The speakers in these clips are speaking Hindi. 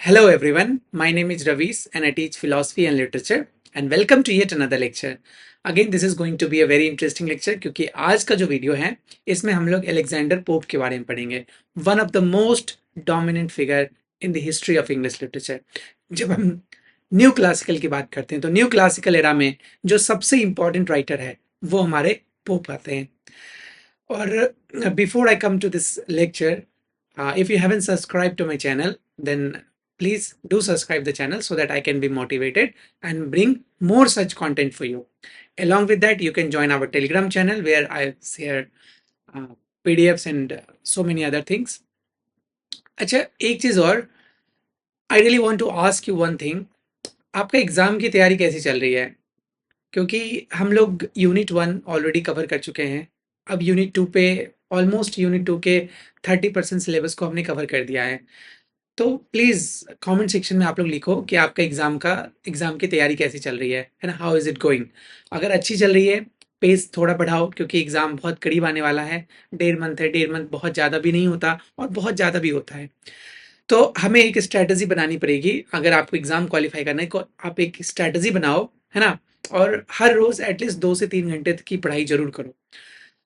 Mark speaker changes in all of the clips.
Speaker 1: Hello everyone, my name is Ravis and I teach philosophy and literature and welcome to yet another lecture. Again this is going to be a very interesting lecture क्योंकि आज का जो वीडियो है इसमें हम लोग एलेक्जेंडर पोप के बारे में पढ़ेंगे. One of the most dominant figure in the history of English literature. जब हम न्यू क्लासिकल की बात करते हैं तो न्यू क्लासिकल एरा में जो सबसे इंपॉर्टेंट राइटर है वो हमारे पोप आते हैं. और before I come to this lecture, if you haven't subscribed to my channel, then please do subscribe the channel so that I can be motivated and bring more such content for you. Along with that, you can join our Telegram channel where I share PDFs and so many other things. अच्छा, एक चीज़ और, I really want to ask you one thing. आपका एग्ज़ाम की तैयारी कैसी चल रही है? क्योंकि हम लोग यूनिट 1 ऑलरेडी कवर कर चुके हैं. अब यूनिट 2 पे ऑलमोस्ट यूनिट 2 के 30% सिलेबस को हमने कवर कर दिया है. तो प्लीज़ कमेंट सेक्शन में आप लोग लिखो कि आपका एग्ज़ाम की तैयारी कैसी चल रही है ना, हाउ इज़ इट गोइंग. अगर अच्छी चल रही है पेस थोड़ा बढ़ाओ क्योंकि एग्ज़ाम बहुत करीब आने वाला है. 1.5 मंथ है, 1.5 मंथ बहुत ज़्यादा भी नहीं होता और बहुत ज़्यादा भी होता है. तो हमें एक स्ट्रैटेजी बनानी पड़ेगी. अगर आपको एग्ज़ाम क्वालिफाई करना है तो आप एक स्ट्रैटेजी बनाओ, है ना, और हर रोज़ एटलीस्ट 2 से 3 घंटे तक की पढ़ाई ज़रूर करो.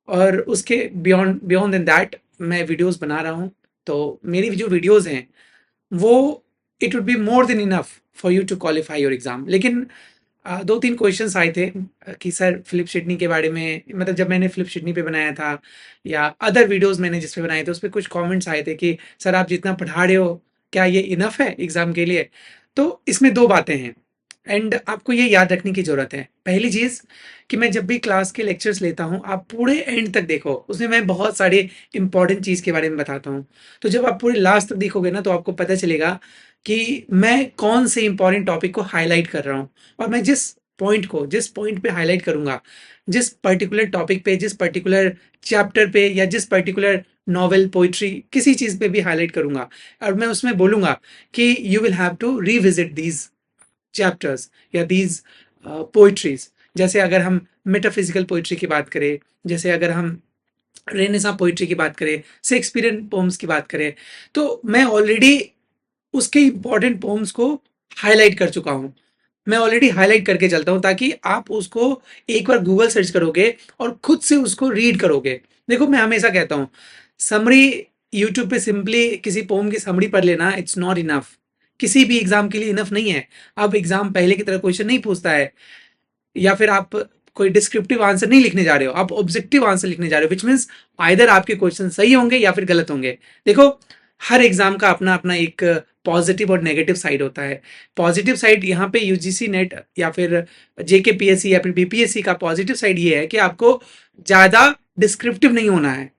Speaker 1: और उसके बियॉन्ड देन दैट मैं वीडियोस बना रहा हूँ. तो मेरी जो वीडियोस हैं वो it would be more than enough for you to qualify your exam. लेकिन 2-3 क्वेश्चंस आए थे कि सर फिलिप सिडनी के बारे में, मतलब जब मैंने फिलिप सिडनी पे बनाया था या अदर वीडियोस मैंने जिस पे बनाए थे उस पर कुछ कमेंट्स आए थे कि सर आप जितना पढ़ा रहे हो क्या ये इनफ है एग्ज़ाम के लिए. तो इसमें 2 बातें हैं एंड आपको ये याद रखने की ज़रूरत है. पहली चीज़ कि मैं जब भी क्लास के लेक्चर्स लेता हूँ आप पूरे एंड तक देखो, उसमें मैं बहुत सारे इंपॉर्टेंट चीज़ के बारे में बताता हूँ. तो जब आप पूरे लास्ट तक देखोगे ना तो आपको पता चलेगा कि मैं कौन से इंपॉर्टेंट टॉपिक को हाईलाइट कर रहा हूँ. और मैं जिस पॉइंट पे हाईलाइट करूँगा, जिस पर्टिकुलर टॉपिक पे, जिस पर्टिकुलर चैप्टर पे या जिस पर्टिकुलर नॉवेल, पोइट्री, किसी चीज़ पे भी हाईलाइट करूँगा और मैं उसमें बोलूँगा कि you will have to revisit these chapters या दीज पोइट्रीज. जैसे अगर हम मेटाफिजिकल पोइट्री की बात करें, जैसे अगर हम रेनेसां पोइट्री की बात करें, शेक्सपियरियन पोम्स की बात करें, तो मैं ऑलरेडी उसके इंपॉर्टेंट पोम्स को हाईलाइट कर चुका हूँ. मैं ऑलरेडी हाईलाइट करके चलता हूँ ताकि आप उसको एक बार गूगल सर्च करोगे और खुद से उसको रीड करोगे. देखो मैं हमेशा कहता हूँ समरी यूट्यूब पे सिंपली किसी पोम की समरी पढ़ लेना इट्स नॉट इनफ. किसी भी एग्जाम के लिए इनफ नहीं है. अब एग्जाम पहले की तरह क्वेश्चन नहीं पूछता है या फिर आप कोई डिस्क्रिप्टिव आंसर नहीं लिखने जा रहे हो, आप ऑब्जेक्टिव आंसर लिखने जा रहे हो, विच मीन्स आइदर आपके क्वेश्चन सही होंगे या फिर गलत होंगे. देखो हर एग्जाम का अपना अपना एक पॉजिटिव और नेगेटिव साइड होता है. पॉजिटिव साइड यहाँ पे यूजीसी नेट या फिर जेकेपीएससी या फिर बीपीएससी का पॉजिटिव साइड ये है कि आपको ज़्यादा डिस्क्रिप्टिव नहीं होना है.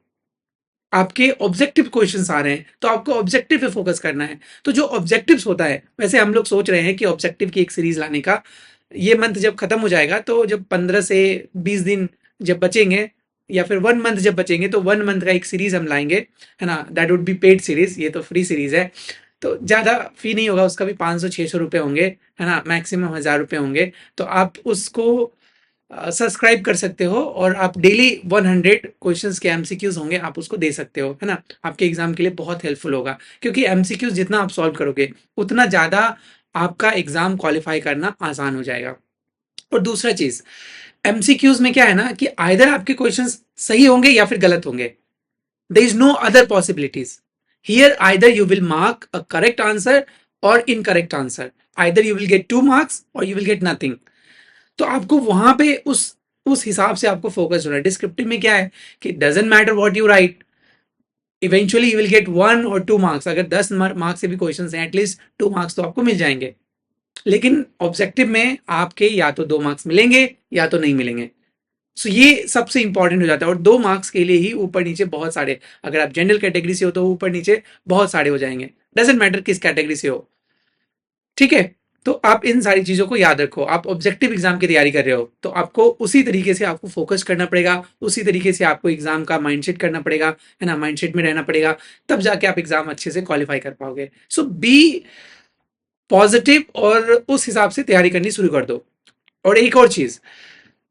Speaker 1: आपके ऑब्जेक्टिव क्वेश्चंस आ रहे हैं तो आपको ऑब्जेक्टिव पे फोकस करना है. तो जो ऑब्जेक्टिव्स होता है, वैसे हम लोग सोच रहे हैं कि ऑब्जेक्टिव की एक सीरीज लाने का. ये मंथ जब खत्म हो जाएगा तो जब 15 से 20 दिन जब बचेंगे या फिर 1 मंथ जब बचेंगे तो 1 मंथ का एक सीरीज हम लाएंगे, है ना. That would be paid series, ये तो फ्री सीरीज है तो ज़्यादा फी नहीं होगा, उसका भी 500-600 रुपये होंगे, है ना, मैक्सिमम 1000 रुपये होंगे. तो आप उसको सब्सक्राइब कर सकते हो और आप डेली 100 क्वेश्चंस के एमसीक्यूज होंगे, आप उसको दे सकते हो, है ना. आपके एग्जाम के लिए बहुत हेल्पफुल होगा क्योंकि एमसीक्यूज जितना आप सॉल्व करोगे उतना ज़्यादा आपका एग्जाम क्वालिफाई करना आसान हो जाएगा. और दूसरा चीज़ एमसीक्यूज में क्या है ना कि आइदर आपके क्वेश्चंस सही होंगे या फिर गलत होंगे. There is no other possibilities here. Either you will mark a correct answer or incorrect answer. Either you will get 2 marks or you will get nothing. तो आपको वहां पे उस हिसाब से आपको फोकस होना है. डिस्क्रिप्टिव में क्या है कि doesn't matter what you right, eventually you will gate 1 और 2 मार्क्स. अगर 10 मार्क्स से भी क्वेश्चन हैं एटलीस्ट 2 मार्क्स तो आपको मिल जाएंगे. लेकिन ऑब्जेक्टिव में आपके या तो 2 मार्क्स मिलेंगे या तो नहीं मिलेंगे. सो ये सबसे इंपॉर्टेंट हो जाता है. और 2 मार्क्स के लिए ही ऊपर नीचे बहुत सारे, अगर आप जनरल कैटेगरी से हो तो ऊपर नीचे बहुत सारे हो जाएंगे. डजंट मैटर किस कैटेगरी से हो, ठीक है. तो आप इन सारी चीज़ों को याद रखो. आप ऑब्जेक्टिव एग्जाम की तैयारी कर रहे हो तो आपको उसी तरीके से आपको फोकस करना पड़ेगा, उसी तरीके से आपको एग्जाम का माइंडसेट करना पड़ेगा, है ना, माइंडसेट में रहना पड़ेगा. तब जाके आप एग्जाम अच्छे से क्वालिफाई कर पाओगे. सो बी पॉजिटिव और उस हिसाब से तैयारी करनी शुरू कर दो. और एक और चीज़,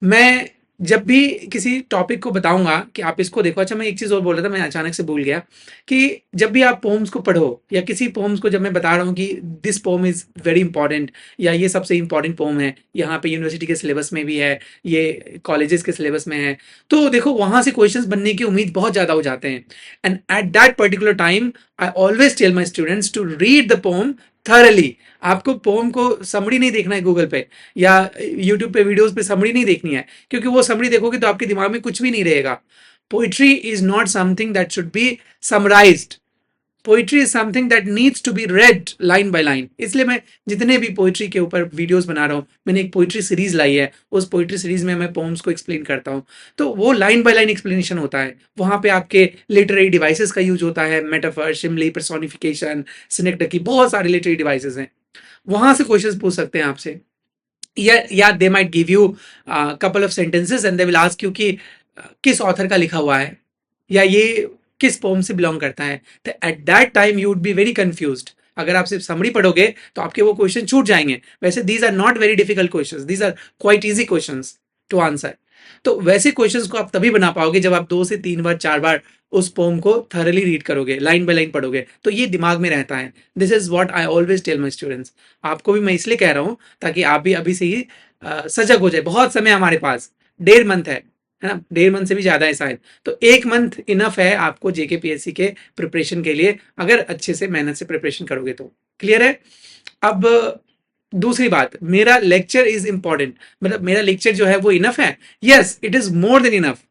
Speaker 1: मैं जब भी किसी टॉपिक को बताऊंगा कि आप इसको देखो। अच्छा, मैं एक चीज़ और बोल रहा था, मैं अचानक से भूल गया कि जब भी आप पोम्स को पढ़ो या किसी पोम्स को जब मैं बता रहा हूँ कि this pome is very important या ये सबसे इंपॉर्टेंट पोम है, यहाँ पे यूनिवर्सिटी के सिलेबस में भी है, ये कॉलेजेस के सिलेबस में है, तो देखो वहाँ से क्वेश्चंस बनने की उम्मीद बहुत ज़्यादा हो जाते हैं। And at that particular time I always tell my students to read the poem thoroughly. आपको पोम को समरी नहीं देखना है गूगल पे या यूट्यूब पे वीडियोस पे समरी नहीं देखनी है, क्योंकि वो समरी देखोगे तो आपके दिमाग में कुछ भी नहीं रहेगा। Poetry is not something that should be summarised. Poetry is something that needs to be read line by line. इसलिए मैं जितने भी पोइट्री के ऊपर वीडियोस बना रहा हूँ, मैंने एक पोइट्री सीरीज लाई है, उस पोइट्री सीरीज में मैं पोम्स को एक्सप्लेन करता हूँ, तो वो लाइन बाय लाइन एक्सप्लेनेशन होता है। वहां पे आपके लिटरेरी डिवाइसेस का यूज होता है, मेटाफर, शिमली, पर्सोनिफिकेशन, सिनेक्टकी, बहुत सारे लिटरेरी डिवाइसेस हैं। वहां से क्वेश्चंस पूछ सकते हैं आपसे, या they might give you couple of sentences and they will ask you कि किस ऑथर का लिखा हुआ है या ये किस पोम से बिलोंग करता है। तो at that time you would be very confused. अगर आप सिर्फ समरी पढ़ोगे तो आपके वो क्वेश्चन छूट जाएंगे। वैसे these are not very difficult questions, these are quite easy questions to answer. तो वैसे क्वेश्चंस को आप तभी बना पाओगे जब आप 2 से 3 बार 4 बार उस पोम को थरली रीड करोगे, लाइन बाय लाइन पढ़ोगे, तो ये दिमाग में रहता है। This is what I always tell my students. आपको भी मैं इसलिए कह रहा हूँ ताकि आप भी अभी से ही सजग हो जाए। बहुत समय हमारे पास, 1.5 मंथ है ना, 1.5 मंथ से भी ज्यादा है शायद। तो 1 मंथ इनफ है आपको जेके पीएससी के प्रिपरेशन के लिए, अगर अच्छे से मेहनत से प्रिपरेशन करोगे तो। क्लियर है? अब दूसरी बात, मेरा लेक्चर इज इंपॉर्टेंट, मतलब मेरा लेक्चर जो है वो इनफ है? Yes, it is more than enough.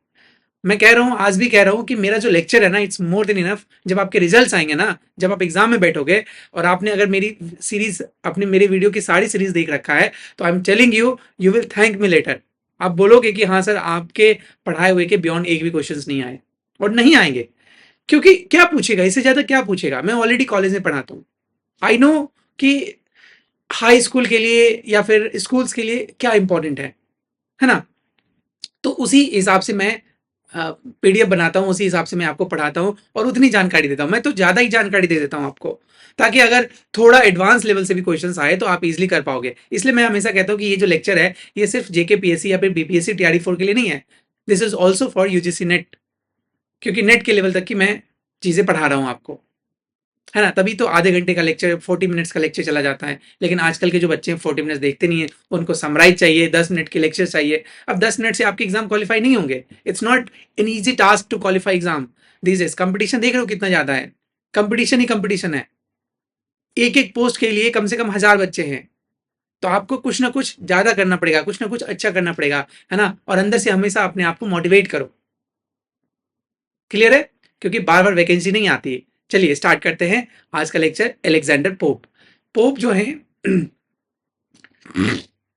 Speaker 1: मैं कह रहा हूं, आज भी कह रहा हूं कि मेरा जो लेक्चर है ना, इट्स मोर देन इनफ। जब आपके रिजल्ट्स आएंगे ना, जब आप एग्जाम में बैठोगे और आपने अगर मेरी सीरीज, अपने मेरे वीडियो की सारी सीरीज देख रखा है, तो I am telling you, you will thank me later. आप बोलोगे कि हाँ सर, आपके पढ़ाए हुए के बियॉन्ड एक भी क्वेश्चन नहीं आए, और नहीं आएंगे। क्योंकि क्या पूछेगा इससे ज्यादा, क्या पूछेगा? मैं ऑलरेडी कॉलेज में पढ़ाता हूँ। आई नो कि हाई स्कूल के लिए या फिर स्कूल्स के लिए क्या इंपॉर्टेंट है ना। तो उसी हिसाब से मैं पीडीएफ बनाता हूँ, उसी हिसाब से मैं आपको पढ़ाता हूँ और उतनी जानकारी देता हूँ। मैं तो ज़्यादा ही जानकारी दे देता हूँ आपको, ताकि अगर थोड़ा एडवांस लेवल से भी क्वेश्चंस आए तो आप इजीली कर पाओगे। इसलिए मैं हमेशा कहता हूँ कि ये जो लेक्चर है, ये सिर्फ जेके पीएससी या फिर बीपीएससी टीआरई 4 के लिए नहीं है। This is also for UGC net, क्योंकि नेट के लेवल तक की मैं चीज़ें पढ़ा रहा हूँ आपको, है ना। तभी तो आधे घंटे का लेक्चर, 40 मिनट्स का लेक्चर चला जाता है। लेकिन आजकल के जो बच्चे हैं 40 मिनट्स देखते नहीं है, उनको समराइज चाहिए, 10 मिनट के लेक्चर चाहिए। अब 10 मिनट से आपके एग्जाम क्वालिफाई नहीं होंगे। It's not an easy task to qualify exam this days. Competition देख रहे हो कितना ज्यादा है, कंपटीशन ही कंपटीशन है। एक एक पोस्ट के लिए कम से कम 1000 बच्चे हैं। तो आपको कुछ ना कुछ ज्यादा करना पड़ेगा, कुछ ना कुछ अच्छा करना पड़ेगा, है ना। और अंदर से हमेशा अपने आप को मोटिवेट करो। क्लियर है? क्योंकि बार बार वैकेंसी नहीं आती है। चलिए स्टार्ट करते हैं आज का लेक्चर। Alexander pope. पोप जो है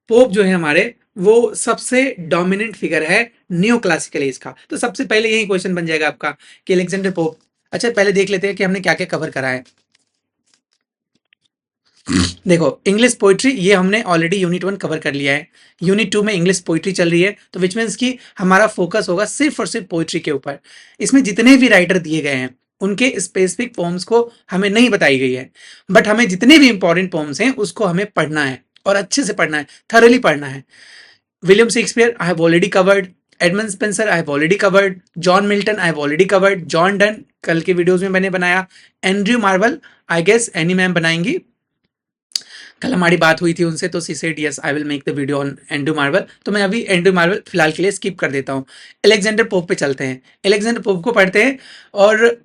Speaker 1: पोप जो है हमारे, वो सबसे डोमिनेंट फिगर है न्यू क्लासिकल एज का। तो सबसे पहले यही क्वेश्चन बन जाएगा आपका कि अलेक्जेंडर पोप। अच्छा, पहले देख लेते हैं कि हमने क्या क्या कवर करा है। देखो, इंग्लिश पोइट्री ये हमने ऑलरेडी यूनिट 1 कवर कर लिया है। यूनिट 2 में इंग्लिश पोइट्री चल रही है, तो विच मीन्स कि हमारा फोकस होगा सिर्फ और सिर्फ पोइट्री के ऊपर। इसमें जितने भी राइटर दिए गए हैं उनके स्पेसिफिक पोम्स को हमें नहीं बताई गई है, बट हमें जितने भी इंपॉर्टेंट पोम्स हैं उसको हमें पढ़ना है और अच्छे से पढ़ना है, थरली पढ़ना है। William Shakespeare I have already covered, Edmund Spenser I have already covered, John Milton I have already covered, John Donne कल के वीडियोस में मैंने बनाया, Andrew Marvell I guess Annie ma'am बनाएंगी, कल हमारी बात हुई थी उनसे, तो she said yes I will make the video on Andrew Marvell. तो मैं अभी एंड्रयू मार्वल फिलहाल के लिए स्किप कर देता हूँ। अलेक्जेंडर पोप पे चलते हैं। अलेक्जेंडर पोप को पढ़ते हैं, और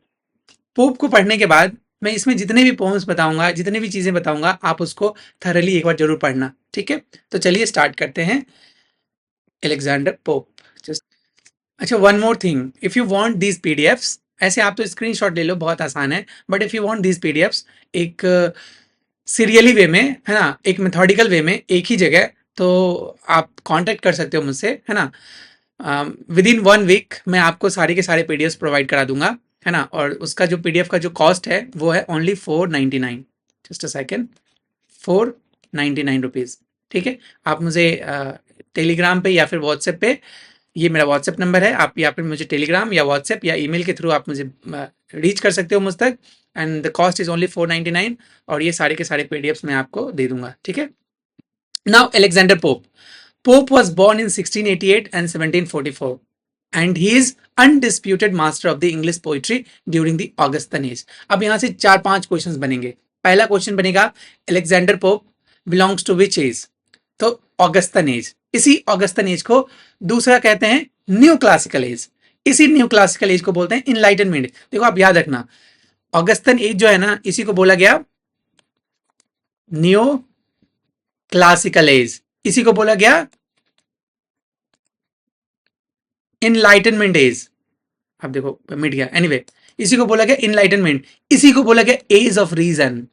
Speaker 1: पोप को पढ़ने के बाद मैं इसमें जितने भी पोम्स बताऊंगा, जितनी भी चीजें बताऊंगा, आप उसको थरली एक बार जरूर पढ़ना, ठीक है। तो चलिए स्टार्ट करते हैं। Alexander Pope. अच्छा, one more thing, if you want these PDFs, ऐसे आप तो स्क्रीनशॉट ले लो, बहुत आसान है, but if you want these PDFs एक सीरियली वे में, है ना, एक मेथोडिकल वे में, एक ही जगह, तो आप कांटेक्ट कर सकते हो मुझसे, है ना। विद इन 1 वीक मैं आपको सारे के सारे पीडीएफ्स प्रोवाइड करा दूंगा, है ना। और उसका जो पीडीएफ का जो कॉस्ट है वो है only 499। Just a second, 499 rupees, ठीक है। आप मुझे टेलीग्राम पे या फिर व्हाट्सएप पे, ये मेरा व्हाट्सएप नंबर है, आप या फिर मुझे टेलीग्राम या व्हाट्सएप या ईमेल के थ्रू आप मुझे रीच कर सकते हो मुझ तक, and the cost is only 499। और ये सारे के सारे पीडीएफ्स मैं आपको दे दूंगा, ठीक है। Now Alexander pope. Pope was born in 1688 and 1744 and he is undisputed master of the English poetry during the Augustan age. अब यहां से 4-5 क्वेश्चंस बनेंगे. पहला क्वेश्चन बनेगा Alexander Pope belongs to which age? तो ऑगस्टन एज. इसी ऑगस्टन एज को दूसरा कहते हैं न्यू क्लासिकल एज. इसी न्यू क्लासिकल एज को बोलते हैं इनलाइटनमेंट. देखो आप याद रखना, ऑगस्टन एज जो है ना, इसी को बोला गया न्यू क्लासिकल एज, इसी को बोला गया इनलाइटनमेंट एज. अब देखो मिट गया. एनीवे, इसी को बोला गया इनलाइटनमेंट, इसी को बोला गया एज ऑफ रीजन.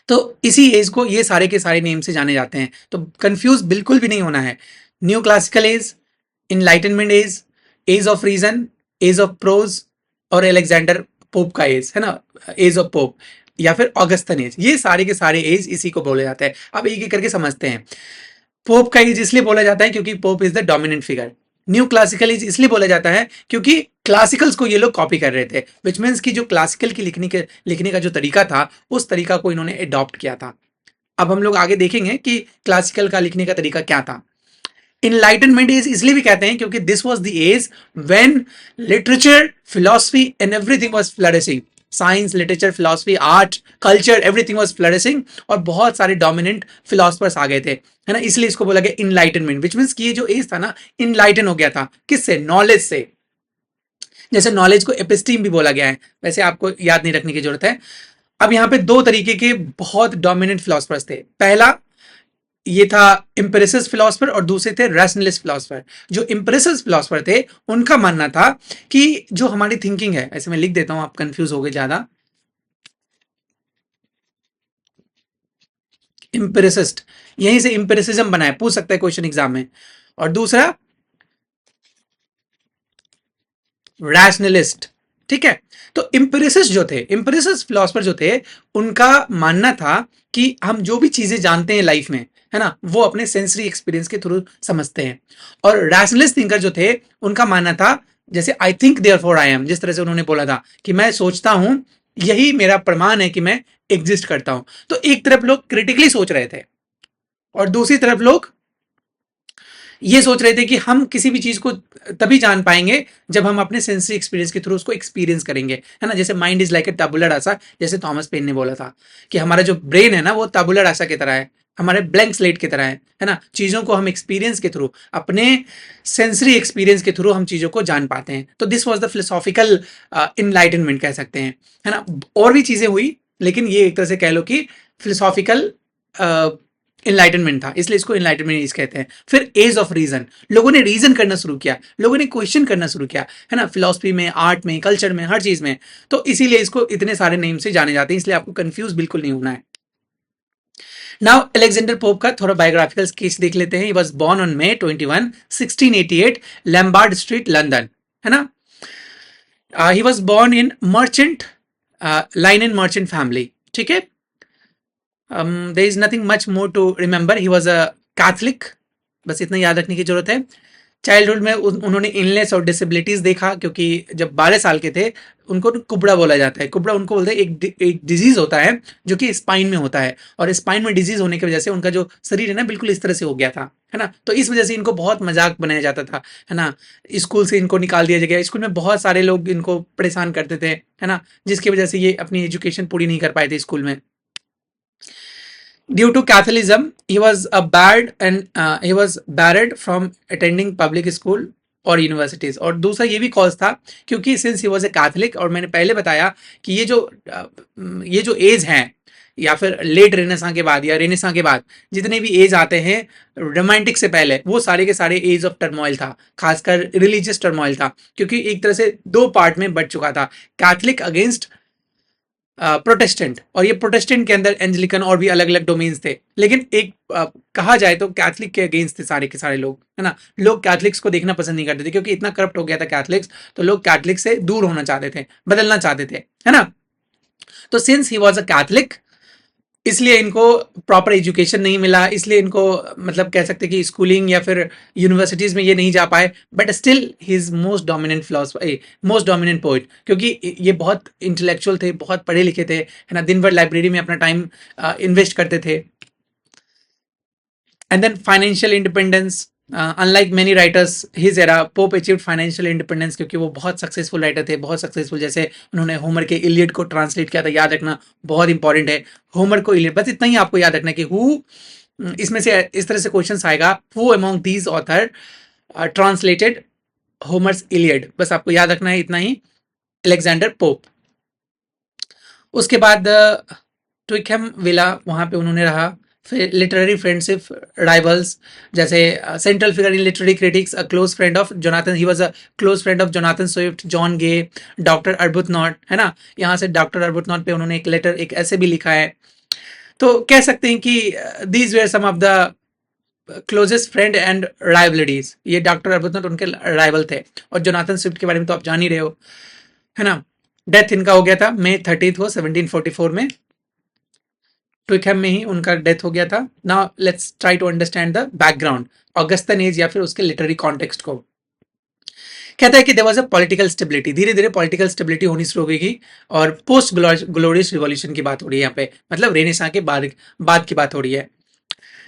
Speaker 1: तो इसी एज को ये सारे के सारे नेम से जाने जाते हैं. तो कंफ्यूज बिल्कुल भी नहीं होना है. New classical age, enlightenment age, age of reason, age of prose और अलेक्जेंडर पोप का एज है ना, एज ऑफ पोप या फिर ऑगस्टन एज, ये सारे के सारे एज इसी को बोला जाता है. अब एक एक करके समझते हैं. पोप का एज इसलिए बोला जाता है क्योंकि pope is the dominant figure. New classical as इसलिए बोला जाता है क्योंकि क्लासिकल्स को ये लोग कॉपी कर रहे थे, विच मीन्स कि जो क्लासिकल की लिखने का जो तरीका था, उस तरीका को इन्होंने अडॉप्ट किया था. अब हम लोग आगे देखेंगे कि क्लासिकल का लिखने का तरीका क्या था. इनलाइटनमेंट एज इसलिए भी कहते हैं क्योंकि this was the age when literature, philosophy and everything was flourishing. Science, literature, philosophy, art, culture, everything was flourishing और बहुत सारे डोमिनेंट फिलोसफर्स आ गए थे, है ना. इसलिए इसको बोला गया इनलाइटनमेंट, विच मीन्स कि ये जो एज था ना, इनलाइटन हो गया था. किससे? नॉलेज से. जैसे नॉलेज को एपिस्टीम भी बोला गया है, वैसे आपको याद नहीं रखने की जरूरत है. अब यहाँ पे दो तरीके के बहुत डोमिनेंट फिलोसफर्स थे. पहला ये था एम्पिरिसिस्ट फिलोसफर और दूसरे थे रैशनलिस्ट फिलोसफर. जो एम्पिरिसिस्ट फिलोसफर थे उनका मानना था कि जो हमारी थिंकिंग है, ऐसे मैं लिख देता हूं, आप कंफ्यूज हो गए ज्यादा. एम्पिरिसिस्ट, यहीं से एम्पिरिसिज्म बना है, पूछ सकता है क्वेश्चन एग्जाम में. और दूसरा रैशनलिस्ट. ठीक है. तो एम्पिरिसिस्ट जो थे, एम्पिरिसिस्ट फिलोसफर जो थे, उनका मानना था कि हम जो भी चीजें जानते हैं लाइफ में, है ना, वो अपने सेंसरी एक्सपीरियंस के थ्रू समझते हैं. और रैशनलिस्ट थिंकर जो थे, उनका मानना था जैसे I think therefore I am, जिस तरह से उन्होंने बोला था कि मैं सोचता हूं, यही मेरा प्रमाण है कि मैं एग्जिस्ट करता हूं. तो एक तरफ लोग क्रिटिकली सोच रहे थे और दूसरी तरफ लोग ये सोच रहे थे कि हम किसी भी चीज को तभी जान पाएंगे जब हम अपने सेंसरी एक्सपीरियंस के थ्रू उसको एक्सपीरियंस करेंगे, है ना. जैसे mind is like a tabula rasa, जैसे थॉमस पेन ने बोला था कि हमारा जो ब्रेन है ना, वो टैबुलर रासा की तरह है, हमारे ब्लैंक स्लेट की तरह है ना. चीजों को हम एक्सपीरियंस के थ्रू, अपने सेंसरी एक्सपीरियंस के थ्रू हम चीजों को जान पाते हैं. तो this was the philosophical enlightenment कह सकते हैं, है ना. और भी चीजें हुई, लेकिन ये एक तरह से कह लो कि फिलोसॉफिकल इनलाइटनमेंट था, इसलिए इसको इनलाइटनमेंट एज कहते हैं. फिर एज ऑफ रीजन, लोगों ने रीजन करना शुरू किया, लोगों ने क्वेश्चन करना शुरू किया, है ना, फिलोसफी में, आर्ट में, कल्चर में, हर चीज में. तो इसीलिए इसको इतने सारे नेम से जाने जाते हैं, इसलिए आपको कंफ्यूज बिल्कुल नहीं होना है. नाउ अलेक्जेंडर पोप का थोड़ा बायोग्राफिकल स्केच देख लेते हैं. He was born on May 21, 1688, Lombard Street, London, है ना. He was born in merchant line in merchant family. ठीक है. there is nothing much more to remember. He was a Catholic, बस इतना याद रखने की जरूरत है. चाइल्डहुड में उन्होंने इलनेस और डिसेबिलिटीज देखा, क्योंकि जब 12 साल के थे उनको कुबड़ा बोला जाता है. कुबड़ा उनको बोलते हैं एक डिजीज होता है जो कि स्पाइन में होता है, और स्पाइन में डिजीज होने की वजह से उनका जो शरीर है ना, बिल्कुल इस तरह से हो गया था, है ना. तो इस वजह से इनको बहुत मजाक बनाया जाता था, है ना. स्कूल से इनको निकाल दिया गया. स्कूल में बहुत सारे लोग इनको परेशान करते थे, है ना, जिसकी वजह से ये अपनी एजुकेशन पूरी नहीं कर पाए थे स्कूल में. Due to Catholicism, he was barred from attending public school और यूनिवर्सिटीज. और दूसरा ये भी कॉज था क्योंकि since he was a Catholic, और मैंने पहले बताया कि ये जो एज हैं, या फिर लेट रेनेसां के बाद या रेनेसां के बाद जितने भी एज आते हैं रोमांटिक से पहले, वो सारे के सारे एज ऑफ टर्मोइल था, खासकर रिलीजियस टर्मोइल था, क्योंकि एक तरह से दो पार्ट में बट चुका था, कैथलिक अगेंस्ट प्रोटेस्टेंट. और ये प्रोटेस्टेंट के अंदर एंजेलिकन और भी अलग अलग डोमेन्स थे, लेकिन एक कहा जाए तो कैथलिक के अगेंस्ट थे सारे के सारे लोग, है ना. लोग कैथलिक्स को देखना पसंद नहीं करते थे क्योंकि इतना करप्ट हो गया था कैथलिक्स, तो लोग कैथलिक से दूर होना चाहते थे, बदलना चाहते थे, है ना. तो since he was a Catholic, इसलिए इनको प्रॉपर एजुकेशन नहीं मिला, इसलिए इनको मतलब कह सकते कि स्कूलिंग या फिर यूनिवर्सिटीज में ये नहीं जा पाए. But still he is most dominant philosopher, most dominant poet, क्योंकि ये बहुत इंटेलेक्चुअल थे, बहुत पढ़े लिखे थे, है ना. दिन भर लाइब्रेरी में अपना टाइम इन्वेस्ट करते थे. And then financial independence. Unlike many writers his era, Pope achieved financial independence क्योंकि वो बहुत सक्सेसफुल राइटर थे, बहुत सक्सेसफुल। जैसे उन्होंने होमर के इलियड को ट्रांसलेट किया था, याद रखना बहुत इंपॉर्टेंट है। होमर को इलियड, बस इतना ही आपको याद रखना कि इसमें से इस तरह से क्वेश्चन आएगा, who among these author translated होमर्स Iliad, बस आपको याद रखना है इतना ही, अलेक्जेंडर पोप। उसके बाद ट्विकहम विला, वहाँ पे उन्होंने रहा। फिर लिटरेरी फ्रेंडशिप राइवल्स, जैसे central figure in literary critics, a close friend of Jonathan, he was a close friend of Jonathan Swift, John Gay, doctor Arbuthnot, है ना। यहाँ से डॉक्टर अर्बुथनॉट पे उन्होंने एक लेटर, एक ऐसे भी लिखा है। तो कह सकते हैं कि these were some of the closest friend and rivalries. ये डॉक्टर अर्बुथनॉट उनके राइवल थे। और जोनाथन स्विफ्ट के बारे में तो आप जान ही रहे हो, है ना। डेथ इनका हो गया था मई 30 को 1744 में, ट्विकहम में ही उनका डेथ हो गया था। Now let's try to understand the background, Augustan age या फिर उसके लिटरेरी कॉन्टेक्स्ट को। कहता है कि there was a political stability, धीरे धीरे पॉलिटिकल स्टेबिलिटी होनी शुरू हो गई थी। और पोस्ट ग्लोरियस रिवॉल्यूशन की बात हो रही है यहाँ पे, मतलब रेनेसां के बाद की बात हो रही है।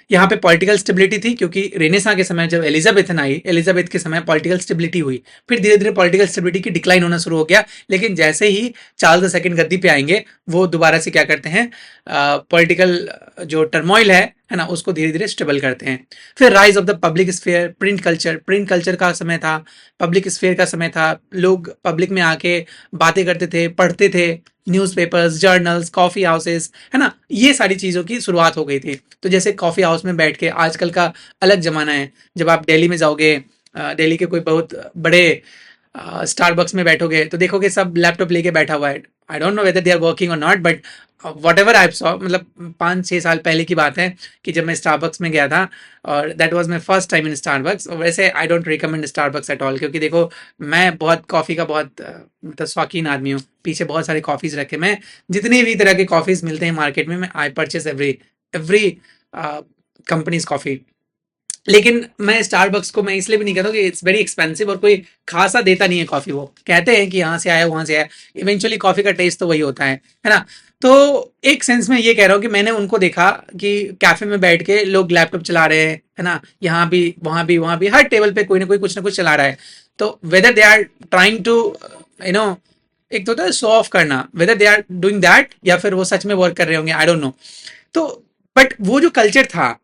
Speaker 1: यहाँ पे पॉलिटिकल स्टेबिलिटी थी क्योंकि रेनेसां के समय जब एलिजाबेथन आई, एलिजाबेथ के समय पॉलिटिकल स्टेबिलिटी हुई। फिर धीरे धीरे पॉलिटिकल स्टेबिलिटी की डिक्लाइन होना शुरू हो गया। लेकिन जैसे ही चार्ल्स द सेकंड गद्दी पे आएंगे, वो दोबारा से क्या करते हैं, पॉलिटिकल जो टर्मोइल है ना, उसको धीरे धीरे स्टेबल करते हैं। फिर rise of the public sphere, print culture का समय था, पब्लिक स्फीयर का समय था। लोग पब्लिक में आके बातें करते थे, पढ़ते थे, न्यूज़पेपर्स, जर्नल्स, कॉफ़ी हाउसेस, है ना। ये सारी चीज़ों की शुरुआत हो गई थी। तो जैसे कॉफ़ी हाउस में बैठ के, आजकल का अलग ज़माना है, जब आप दिल्ली में जाओगे, दिल्ली के कोई बहुत बड़े स्टारबक्स में बैठोगे तो देखोगे सब लैपटॉप लेके बैठा हुआ है। I don't know whether they are working or not, but whatever I saw, मतलब 5-6 साल पहले की बात है कि जब मैं स्टारबक्स में गया था, और that was my first time in Starbucks. वैसे I don't recommend Starbucks at all, क्योंकि देखो मैं बहुत कॉफ़ी का बहुत मतलब शौकीन आदमी हूँ। पीछे बहुत सारे कॉफ़ीज़ रखे, मैं जितनी भी तरह के कॉफ़ीज़ मिलते हैं मार्केट में, मैं I purchase every companies coffee. लेकिन मैं स्टारबक्स को मैं इसलिए भी नहीं कहता कि इट्स वेरी एक्सपेंसिव और कोई खासा देता नहीं है कॉफ़ी। वो कहते हैं कि यहाँ से आया वहाँ से आया, इवेंचुअली कॉफ़ी का टेस्ट तो वही होता है ना। तो एक सेंस में ये कह रहा हूँ कि मैंने उनको देखा कि कैफे में बैठ के लोग लैपटॉप चला रहे हैं, है ना, यहाँ भी वहाँ भी हर टेबल पे कोई ना कोई कुछ ना कुछ चला रहा है। तो whether they are trying to you know, एक तो होता है शो ऑफ करना, whether they are doing that या फिर वो सच में वर्क कर रहे होंगे, आई डोंट नो। तो बट वो जो कल्चर था,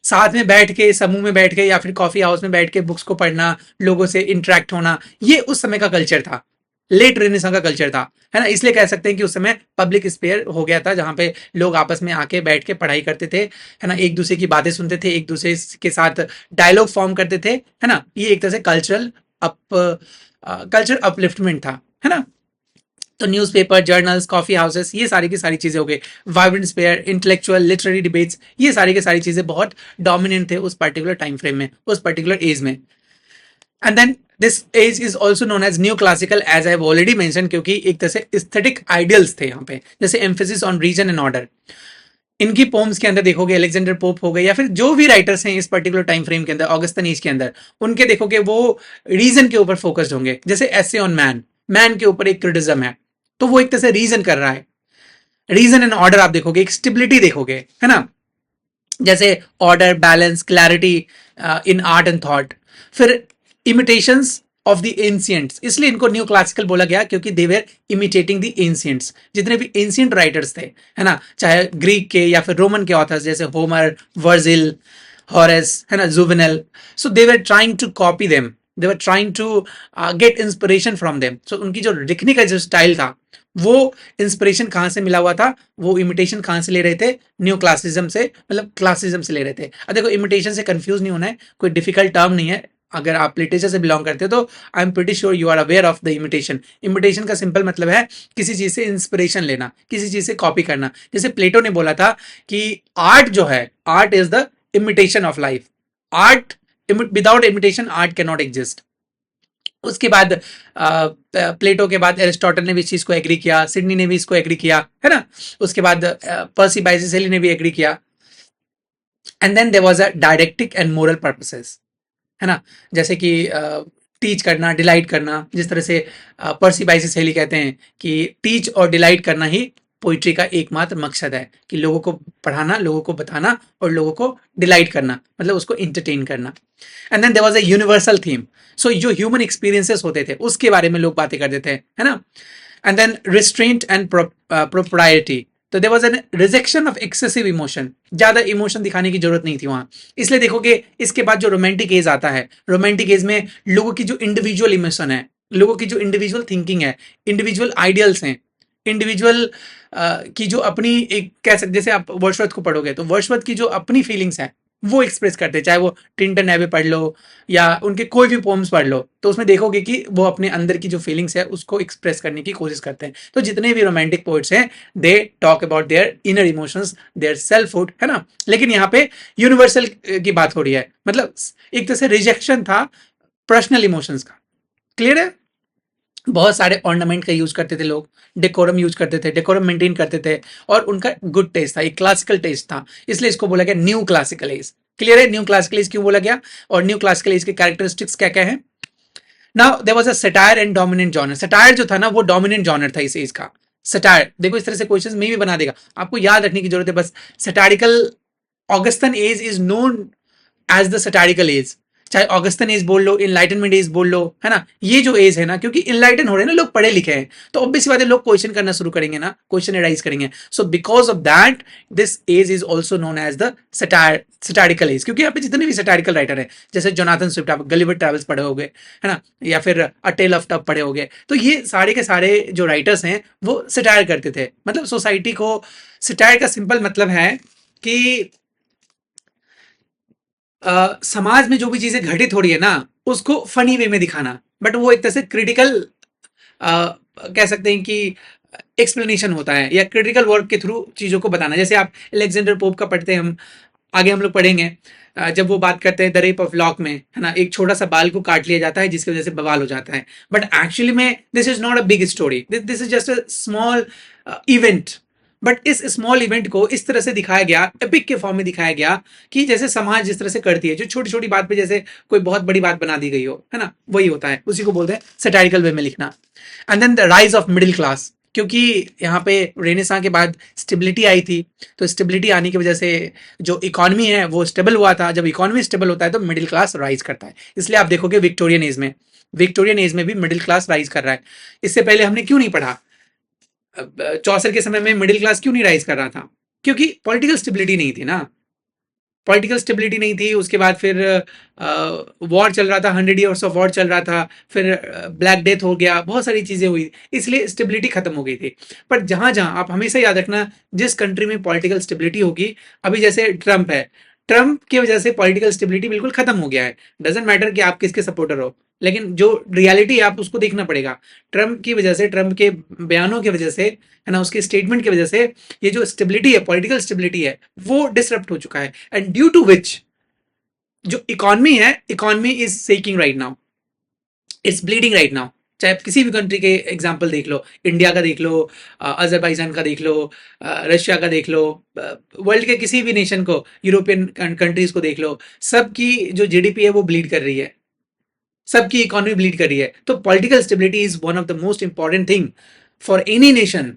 Speaker 1: साथ में बैठ के, समूह में बैठ के या फिर कॉफी हाउस में बैठ के बुक्स को पढ़ना, लोगों से इंटरेक्ट होना, ये उस समय का कल्चर था, लेट रेनेसां का कल्चर था, है ना। इसलिए कह सकते हैं कि उस समय पब्लिक स्पेयर हो गया था, जहां पे लोग आपस में आके बैठ के पढ़ाई करते थे, है ना, एक दूसरे की बातें सुनते थे, एक दूसरे के साथ डायलॉग फॉर्म करते थे, है ना। ये एक तरह से कल्चर अपलिफ्टमेंट था, है ना। तो न्यूज़पेपर, जर्नल्स, कॉफी हाउसेस, ये सारी की सारी चीजें हो गई। Vibrant sphere, intellectual, literary debates, ये सारी की सारी चीजें बहुत डोमिनेंट थे उस पर्टिकुलर टाइम फ्रेम में, उस पर्टिकुलर एज में। And then this age is also known as new classical, as I have already mention, क्योंकि एक तरह से एस्थेटिक आइडियल्स थे यहाँ पे, जैसे emphasis on reason and order. इनकी पोम्स के अंदर देखोगे, अलेक्जेंडर पोप हो गए या फिर जो भी राइटर्स हैं इस पर्टिकुलर टाइम फ्रेम के अंदर, ऑगस्टन एज के अंदर, उनके देखोगे वो रीजन के ऊपर फोकस्ड होंगे। जैसे एसे ऑन मैन, मैन के ऊपर एक क्रिटिज्म है, तो वो एक तरह से रीजन कर रहा है। रीजन एंड ऑर्डर आप देखोगे, एक स्टेबिलिटी देखोगे, है ना, जैसे order, balance, clarity in art and thought. फिर इमिटेशंस ऑफ द एंशियंट्स, इसलिए इनको न्यू क्लासिकल बोला गया क्योंकि they were imitating the ancients. जितने भी एंशियंट राइटर्स थे, है ना, चाहे ग्रीक के या फिर रोमन के ऑथर्स, जैसे होमर, वर्जिल, हॉरेस, है ना, Juvenal, so they were trying to copy them, they were trying to get inspiration from them. So उनकी जो लिखने का जो स्टाइल था, वो इंस्पिरेशन कहाँ से मिला हुआ था, वो इमिटेशन कहाँ से ले रहे थे, न्यू क्लासिज्म से, मतलब क्लासिज्म से ले रहे थे। अब देखो, इमिटेशन से कंफ्यूज नहीं होना है, कोई डिफिकल्ट टर्म नहीं है। अगर आप लिटरेचर से बिलोंग करते हो तो I am pretty sure you are aware of the imitation. Imitation का सिंपल मतलब है किसी चीज से इंस्पिरेशन लेना, किसी चीज से कॉपी करना। जैसे प्लेटो ने बोला था कि आर्ट जो है, art is the imitation of life. Art, without imitation art can not exist. उसके बाद प्लेटो के बाद एरिस्टोटल ने भी इस चीज को एग्री किया, सिडनी ने भी इसको एग्री किया, है ना। उसके बाद पर्सी बाइसेस ने भी एग्री किया। And then there was a didactic and moral purposes, है ना, जैसे कि टीच करना, डिलाइट करना। जिस तरह से पर्सी बाइसेस कहते हैं कि टीच और डिलाइट करना ही पोइट्री का एकमात्र मकसद है कि लोगों को पढ़ाना, लोगों को बताना और लोगों को डिलाइट करना, मतलब उसको इंटरटेन करना। And then there was a universal theme. So जो ह्यूमन एक्सपीरियंसेस होते थे उसके बारे में लोग बातें करते थे, है ना। And then restraint and propriety. तो there was an rejection of excessive emotion, ज्यादा इमोशन दिखाने की जरूरत नहीं थी वहां। इसलिए देखोगे इसके बाद जो रोमांटिक एज आता है, रोमांटिक एज में लोगों की जो इंडिविजुअल इमोशन है, लोगों की जो इंडिविजुअल थिंकिंग है, इंडिविजुअल आइडियल्स हैं, इंडिविजुअल की जो अपनी एक कह सकते, जैसे आप वर्ड्सवर्थ को पढ़ोगे तो वर्ड्सवर्थ की जो अपनी फीलिंग्स है वो एक्सप्रेस करते हैं। चाहे वो टिंटन एबे पढ़ लो या उनके कोई भी पोम्स पढ़ लो, तो उसमें देखोगे कि वो अपने अंदर की जो फीलिंग्स है उसको एक्सप्रेस करने की कोशिश करते हैं। तो जितने भी रोमांटिक पोइट्स हैं they talk about their inner emotions, their selfhood, है ना। लेकिन यहाँ पे यूनिवर्सल की बात हो रही है, मतलब एक तरह से रिजेक्शन था पर्सनल इमोशंस का। क्लियर है। बहुत सारे ऑर्नामेंट का यूज करते थे लोग, डेकोरम यूज करते थे, डेकोरम मेंटेन करते थे, और उनका गुड टेस्ट था, एक क्लासिकल टेस्ट था, इसलिए इसको बोला गया न्यू क्लासिकल एज। क्लियर है, न्यू क्लासिकल एज क्यों बोला गया और न्यू क्लासिकल एज के कैरेक्टरिस्टिक्स क्या क्या है। Now there was a satire and dominant genre. Satire जो था ना वो डोमिनेंट जॉनर था इस एज का। सटायर देखो इस तरह से क्वेश्चंस में भी बना देगा, आपको याद रखने की जरूरत है बस। Satirical Augustan age is known as the satirical age, चाहे ऑगस्टन एज बोल लो, इनलाइटनमेंट एज बोल लो, है ना। ये जो एज है ना, क्योंकि इनलाइटन हो रहे हैं ना, लोग पढ़े लिखे हैं, तो ऑब्वियसली बात है लोग क्वेश्चन करना शुरू करेंगे ना, क्वेश्चन एराइज करेंगे। So because of that this age is also known as the satirical age, क्योंकि यहाँ पे जितने भी सटारिकल राइटर है, जैसे जोनाथन स्विफ्ट, आप गलिवर ट्रैवल्स पढ़े होगे, है ना, या फिर अ टेल ऑफ टब पढ़े होगे, तो ये सारे के सारे जो राइटर्स हैं वो सटायर करते थे। मतलब सोसाइटी को, सटायर का सिंपल मतलब है कि समाज में जो भी चीजें घटित हो रही है ना उसको फनी वे में दिखाना, बट वो एक तरह से क्रिटिकल कह सकते हैं कि एक्सप्लेनेशन होता है, या क्रिटिकल वर्क के थ्रू चीजों को बताना। जैसे आप अलेक्जेंडर पोप का पढ़ते हैं, हम आगे हम लोग पढ़ेंगे, जब वो बात करते हैं द रेप ऑफ लॉक में, है ना, एक छोटा सा बाल को काट लिया जाता है जिसकी वजह से बवाल हो जाता है, बट एक्चुअली में this is not a big story, this is just a small event. But इस स्मॉल इवेंट को इस तरह से दिखाया गया, एपिक के फॉर्म में दिखाया गया, कि जैसे समाज जिस तरह से करती है, जो छोटी छोटी बात पे जैसे कोई बहुत बड़ी बात बना दी गई हो, है ना, वही होता है, उसी को बोलते हैं सटारिकल वे में लिखना। And then the rise of middle class, क्योंकि यहाँ पे रेनेसां के बाद स्टेबिलिटी आई थी, तो स्टेबिलिटी आने की वजह से जो इकोनॉमी है वो स्टेबल हुआ था। जब इकोनॉमी स्टेबल होता है तो मिडिल क्लास राइज करता है, इसलिए आप देखोगे विक्टोरियन एज में भी मिडिल क्लास राइज कर रहा है। इससे पहले हमने क्यों नहीं पढ़ा, चौसर के समय में मिडिल क्लास क्यों नहीं राइज कर रहा था, क्योंकि पॉलिटिकल स्टेबिलिटी नहीं थी ना, पॉलिटिकल स्टेबिलिटी नहीं थी। उसके बाद फिर वॉर चल रहा था, 100 ईयर्स ऑफ वॉर चल रहा था, फिर ब्लैक डेथ हो गया, बहुत सारी चीजें हुई, इसलिए स्टेबिलिटी खत्म हो गई थी। पर जहां जहां आप हमेशा याद रखना, जिस कंट्री में पॉलिटिकल स्टेबिलिटी होगी, अभी जैसे ट्रंप है, ट्रंप की वजह से पॉलिटिकल स्टेबिलिटी बिल्कुल खत्म हो गया है। डजेंट मैटर कि आप किसके सपोर्टर हो, लेकिन जो रियलिटी है आप उसको देखना पड़ेगा। ट्रंप की वजह से, ट्रंप के बयानों की वजह से, है ना, उसके स्टेटमेंट की वजह से ये जो स्टेबिलिटी है, पॉलिटिकल स्टेबिलिटी है, वो डिसरप्ट हो चुका है, एंड ड्यू टू विच जो इकोनॉमी है, economy is sucking right now, it's bleeding right now. चाहे आप किसी भी कंट्री के एग्जाम्पल देख लो, इंडिया का देख लो, अजरबैजान का देख लो, रशिया का देख लो, वर्ल्ड के किसी भी नेशन को, यूरोपियन कंट्रीज को देख लो, सबकी जो जीडीपी है वो ब्लीड कर रही है, सबकी इकोनॉमी ब्लीड कर रही है। तो political stability is one of the most important thing for any nation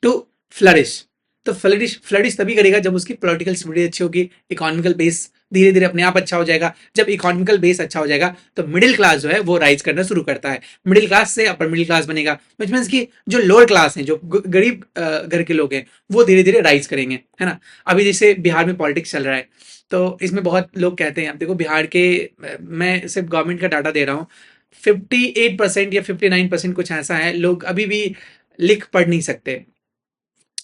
Speaker 1: to flourish. तो फ्लरिश तभी करेगा जब उसकी पॉलिटिकल स्टेबिलिटी अच्छी होगी, इकोनॉमिकल बेस धीरे धीरे अपने आप अच्छा हो जाएगा। जब इकोनॉमिकल बेस अच्छा हो जाएगा तो मिडिल क्लास जो है वो राइज करना शुरू करता है, मिडिल क्लास से अपर मिडिल क्लास बनेगा, विच मीन्स की जो लोअर क्लास है, जो गरीब घर के लोग हैं, वो धीरे धीरे राइज करेंगे, है ना। अभी जैसे बिहार में पॉलिटिक्स चल रहा है, तो इसमें बहुत लोग कहते हैं, अब देखो बिहार के, मैं सिर्फ गवर्नमेंट का डाटा दे रहा हूँ, 58% या 59% कुछ ऐसा है, लोग अभी भी लिख पढ़ नहीं सकते,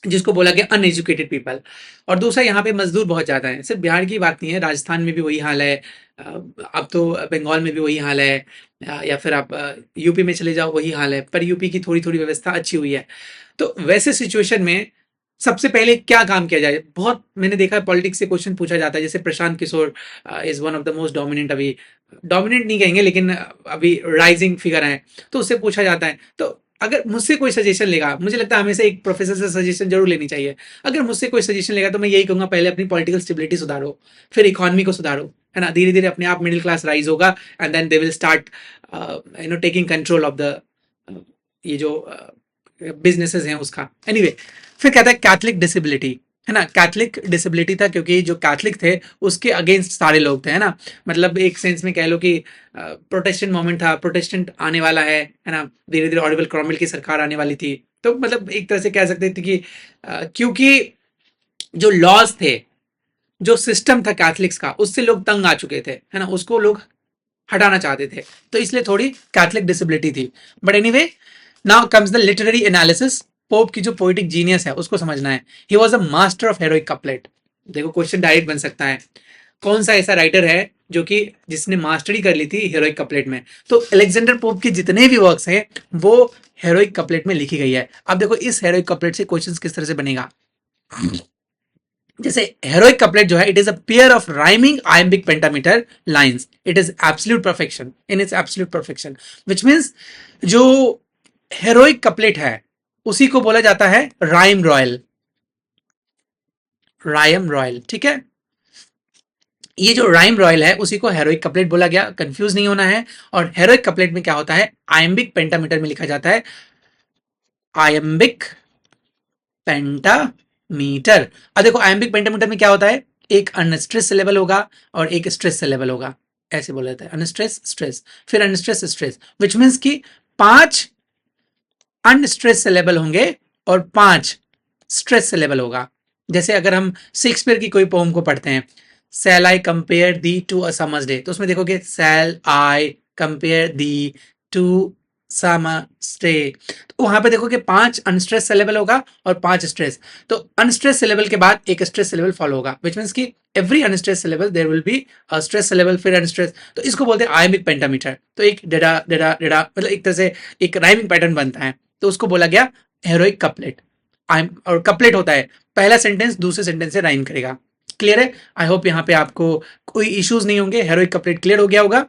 Speaker 1: जिसको बोला गया अनएजुकेटेड पीपल। और दूसरा यहाँ पे मजदूर बहुत ज़्यादा है, सिर्फ बिहार की बात नहीं है, राजस्थान में भी वही हाल है, अब तो बंगाल में भी वही हाल है, या फिर आप यूपी में चले जाओ वही हाल है, पर यूपी की थोड़ी थोड़ी व्यवस्था अच्छी हुई है। तो वैसे सिचुएशन में सबसे पहले क्या काम किया जाए, बहुत मैंने देखा है पॉलिटिक्स से क्वेश्चन पूछा जाता है, जैसे Prashant Kishor is one of the most dominant, अभी डोमिनेंट नहीं कहेंगे लेकिन अभी राइजिंग फिगर है, तो उससे पूछा जाता है। तो अगर मुझसे कोई सजेशन लेगा, मुझे लगता है हमेशा एक प्रोफेसर से सजेशन जरूर लेनी चाहिए। अगर मुझसे कोई सजेशन लेगा तो मैं यही कहूंगा, पहले अपनी पॉलिटिकल स्टेबिलिटी सुधारो, फिर इकोनॉमी को सुधारो, है ना, धीरे धीरे अपने आप मिडिल क्लास राइज होगा, and then they will start taking control of the ये जो बिजनेसेस हैं उसका। एनीवे, फिर कहता है कैथलिक डिसेबिलिटी, है ना। कैथलिक डिसेबिलिटी था क्योंकि जो कैथलिक थे उसके अगेंस्ट सारे लोग थे, है ना। मतलब एक सेंस में कह लो कि प्रोटेस्टेंट मोमेंट था, प्रोटेस्टेंट आने वाला है ना। धीरे धीरे ऑलिवर क्रॉमवेल की सरकार आने वाली थी, तो मतलब एक तरह से कह सकते थे कि क्योंकि जो लॉज थे, जो सिस्टम था कैथलिक्स का, उससे लोग तंग आ चुके थे, है ना। उसको लोग हटाना चाहते थे, तो इसलिए थोड़ी कैथलिक डिसेबिलिटी थी। But anyway, now comes the literary analysis. Pope की जो पोइटिक जीनियस है उसको समझना है। He was a master of heroic couplet. देखो क्वेश्चन डायरेक्ट बन सकता है, कौन सा ऐसा राइटर है जो कि जिसने मास्टरी कर ली थी हेरोइक कपलेट में। तो अलेक्जेंडर पोप के जितने भी वर्क्स हैं वो हेरोइक कपलेट में लिखी गई है। अब देखो इस हेरोइक कपलेट से क्वेश्चन किस तरह से बनेगा। जैसे हेरोइक कपलेट जो है, it is a pair of rhyming iambic pentameter lines. It is absolute perfection, in its absolute perfection, which means जो हेरोइक कपलेट है उसी को बोला जाता है राइम रॉयल, रायम रॉयल, ठीक है। ये जो राइम रॉयल है उसी को हेरोइक कपलेट बोला गया, कंफ्यूज नहीं होना है। और हेरोइक कपलेट में क्या होता है, आयम्बिक पेंटामीटर में लिखा जाता है, आयम्बिक पेंटामीटर। अब देखो आयम्बिक पेंटामीटर में क्या होता है, एक अनस्ट्रेस लेवल होगा और एक स्ट्रेस लेवल होगा, ऐसे बोला जाता है, अनस्ट्रेस स्ट्रेस, फिर अनस्ट्रेस स्ट्रेस, विच मीन्स कि 5 अनस्ट्रेस लेवल होंगे और 5 स्ट्रेस लेवल होगा। जैसे अगर हम शेक्सपियर की कोई पोम को पढ़ते हैं, shall I compare thee to a summer's day, तो उसमें देखोगे shall I compare thee to summer's day, तो वहां पे देखोगे 5 अनस्ट्रेस सिलेबल होगा और 5 स्ट्रेस। तो अनस्ट्रेस सिलेबल के बाद एक स्ट्रेस सिलेबल फॉलो होगा, विच मीन्स की every unstress syllable there will be a stress syllable, फिर अनस्ट्रेस। तो इसको बोलते हैं आयमिक पेंटामीटर। तो एक डेडा डेडा डेडा मतलब एक तरह से एक राइमिंग पैटर्न बनता है, तो उसको बोला गया हेरोइक कपलेट। और कपलेट होता है पहला सेंटेंस दूसरे सेंटेंस से राइम करेगा। क्लियर है? आई होप यहाँ पे आपको कोई इश्यूज नहीं होंगे, हेरोइक कपलेट क्लियर हो गया होगा।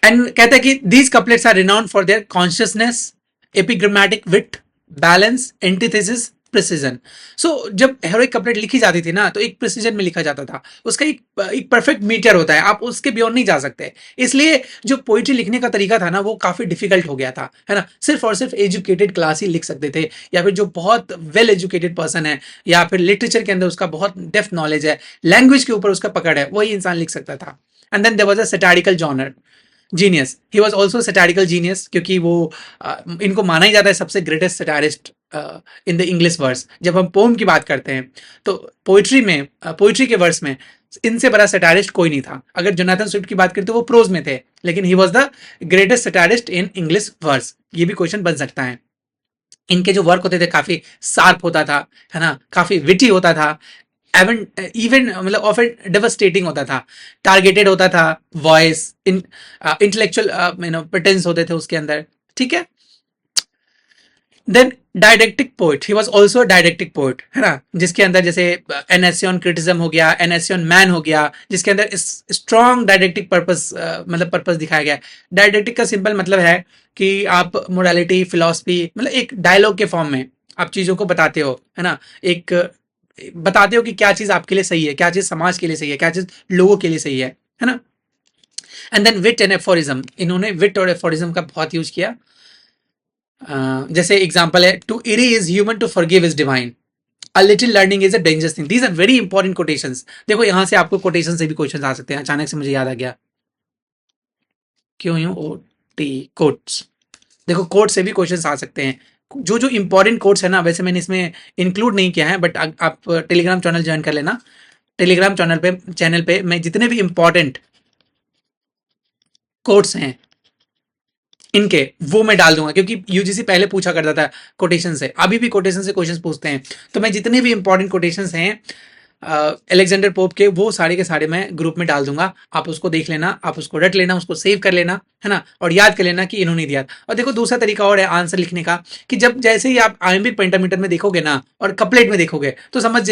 Speaker 1: एंड कहता है कि these couplets are renowned for their consciousness, epigrammatic wit, balance, antithesis, precision. So जब हेरोइक कपलेट लिखी जाती थी ना, तो एक प्रिसीजन में लिखा जाता था, उसका एक परफेक्ट मीटर होता है, आप उसके बियॉन्ड नहीं जा सकते। इसलिए जो पोइट्री लिखने का तरीका था ना वो काफी डिफिकल्ट हो गया था, है ना। सिर्फ और सिर्फ एजुकेटेड क्लास ही लिख सकते थे, या फिर जो बहुत वेल एजुकेटेड पर्सन है, या फिर लिटरेचर के अंदर उसका बहुत डेप्थ नॉलेज है, लैंग्वेज के ऊपर उसका पकड़ है, वही इंसान लिख सकता था। And then there was a satirical genre, genius. He was also satirical genius, क्योंकि वो इनको माना ही जाता है सबसे greatest satirist in the English verse. जब हम पोम की बात करते हैं तो पोइट्री में, पोइट्री के वर्स में इनसे बड़ा सैटारिस्ट कोई नहीं था। अगर जोनाथन स्विफ्ट की बात करें तो वो प्रोज में थे, लेकिन he was the greatest satirist in English verse. ये भी क्वेश्चन बन सकता है। इनके जो वर्क होते थे काफी शार्प होता था, है ना, काफी विटी होता था, इवन इवन मतलब ऑफन डेवस्टेटिंग होता था, टारगेटेड होता था, वॉइस इंटेलेक्चुअल प्रेटेंस होते थे उसके अंदर, ठीक है। Then didactic poet, he was also didactic poet, है ना, जिसके अंदर जैसे एनेसियन क्रिटिज्म हो गया, एनेसियन मैन हो गया, जिसके अंदर स्ट्रॉन्ग डायडेक्टिक पर्पस मतलब पर्पस दिखाया गया। डायडेक्टिक का सिंपल मतलब है कि आप मोरालिटी, फिलॉसफी, मतलब एक डायलॉग के फॉर्म में आप चीजों को बताते हो, है ना। एक बताते हो कि क्या चीज आपके लिए सही है, क्या चीज समाज के लिए सही है, क्या चीज लोगों के लिए सही है ना। And then wit and aphorism, इन्होंने विट और एफोरिज्म का बहुत यूज किया। जैसे एग्जांपल है, to err is human, to forgive is divine, a little learning is a dangerous thing. These are very important quotations. देखो यहां से आपको कोटेशन से भी क्वेश्चन आ सकते हैं, अचानक से मुझे याद आ गया, क्यों यूं ओ टी कोट्स। देखो कोट से भी क्वेश्चन आ सकते हैं। जो जो इंपॉर्टेंट कोट्स है ना, वैसे मैंने इसमें इंक्लूड नहीं किया है, बट आप टेलीग्राम चैनल ज्वाइन कर लेना। टेलीग्राम चैनल पे मैं जितने भी इंपॉर्टेंट कोट्स हैं इनके वो मैं डाल दूंगा, क्योंकि यूजीसी पहले पूछा करता था कोटेशन से, अभी भी कोटेशन से क्वेश्चंस पूछते हैं। तो मैं जितने भी इंपॉर्टेंट कोटेशंस हैं अलेक्जेंडर पोप के, वो सारे के सारे मैं ग्रुप में डाल दूंगा। आप उसको देख लेना, आप उसको रट लेना, उसको सेव कर लेना, है ना, और याद कर लेना कि इन्होंने दिया। और देखो दूसरा तरीका और है आंसर लिखने का, कि जब जैसे ही आप आयम्बिक पेंटामीटर में देखोगे ना और कपलेट में देखोगे तो समझ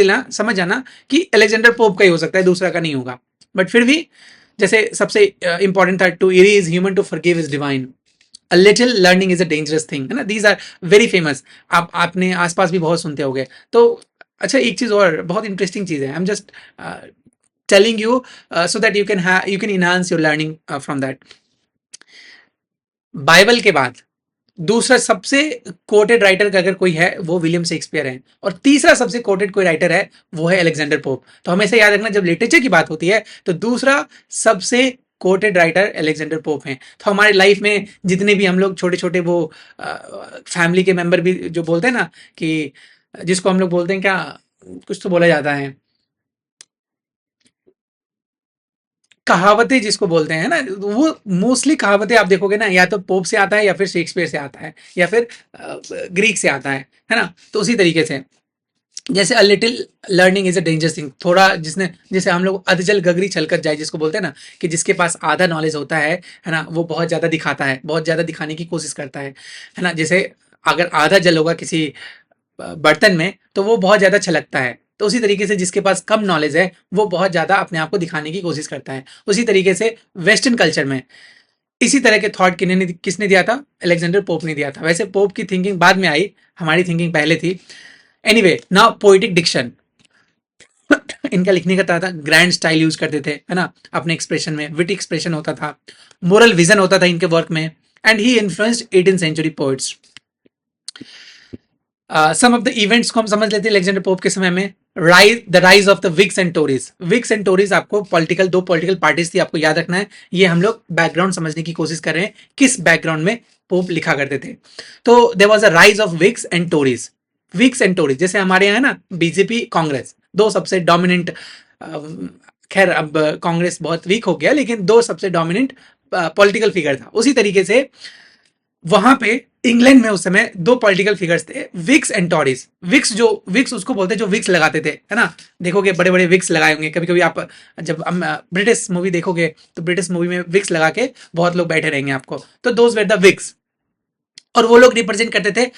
Speaker 1: जाना कि अलेक्जेंडर पोप का ही हो सकता है, दूसरा का नहीं होगा। बट फिर भी जैसे सबसे इंपॉर्टेंट था, to err is human, to forgive is divine, a little learning is a dangerous thing, है ना। दीज आर वेरी फेमस, आपने आसपास भी बहुत सुनते होंगे। तो अच्छा एक चीज और बहुत इंटरेस्टिंग चीज है, I am just telling you so that you can enhance your learning from that. Bible के बाद दूसरा सबसे कोटेड राइटर का अगर कोई है वो विलियम शेक्सपियर है, और तीसरा सबसे कोटेड कोई राइटर है वो है अलेक्जेंडर पोप। तो हमेशा याद रखना जब लिटरेचर की बात होती है तो दूसरा सबसे कोटेड राइटर अलेक्जेंडर पोप हैं। तो हमारी लाइफ में जितने भी हम लोग छोटे छोटे वो फैमिली के मेंबर भी जो बोलते हैं ना कि जिसको हम लोग बोलते हैं क्या, कुछ तो बोला जाता है, कहावतें जिसको बोलते हैं ना, वो मोस्टली कहावतें आप देखोगे ना या तो पोप से आता है या फिर शेक्सपियर से आता है या फिर ग्रीक से आता है ना। तो उसी तरीके से जैसे अ little learning is a dangerous thing, थोड़ा जिसने जैसे हम लोग अधजल गगरी छलकर जाए जिसको बोलते हैं ना, कि जिसके पास आधा नॉलेज होता है ना, वो बहुत ज़्यादा दिखाता है, बहुत ज़्यादा दिखाने की कोशिश करता है ना। जैसे अगर आधा जल होगा किसी बर्तन में तो वो बहुत ज़्यादा छलकता है। तो उसी तरीके से जिसके पास कम नॉलेज है वो बहुत ज़्यादा अपने आप को दिखाने की कोशिश करता है। उसी तरीके से वेस्टर्न कल्चर में इसी तरह के थॉट किसने दिया था, अलेक्जेंडर पोप ने दिया था। वैसे पोप की थिंकिंग बाद में आई, हमारी थिंकिंग पहले थी। एनीवे, नाउ पोएटिक डिक्शन, इनका लिखने का था ग्रैंड स्टाइल यूज करते थे, है ना, अपने एक्सप्रेशन में विटी एक्सप्रेशन होता था, मोरल विजन होता था इनके वर्क में, and he influenced 18th century poets. Some of the events को हम समझ लेते हैं अलेक्जेंडर पोप के समय में। Rise of the wigs and Tories. Whigs and Tories आपको दो पॉलिटिकल पार्टीज थी, आपको याद रखना है। ये हम लोग बैकग्राउंड समझने की कोशिश कर रहे हैं, किस बैकग्राउंड में पोप लिखा करते थे। तो there was a rise of Whigs and Tories. Whigs and Tories जैसे हमारे यहाँ है ना, बीजेपी कांग्रेस, दो सबसे डोमिनेंट, खैर अब कांग्रेस बहुत वीक हो गया, लेकिन दो सबसे डोमिनेंट पॉलिटिकल फिगर था। उसी तरीके से वहां पे इंग्लैंड में उस समय दो पॉलिटिकल फिगर्स थे, विक्स एंड टॉरीज। विक्स उसको बोलते जो विक्स लगाते थे, है ना, देखोगे बड़े बड़े विक्स लगाए होंगे कभी कभी आप, जब ब्रिटिश मूवी देखोगे तो ब्रिटिश मूवी में विक्स लगा के बहुत लोग बैठे रहेंगे आपको, तो दोज वेर द विक्स। और वो लोग रिप्रेजेंट करते थे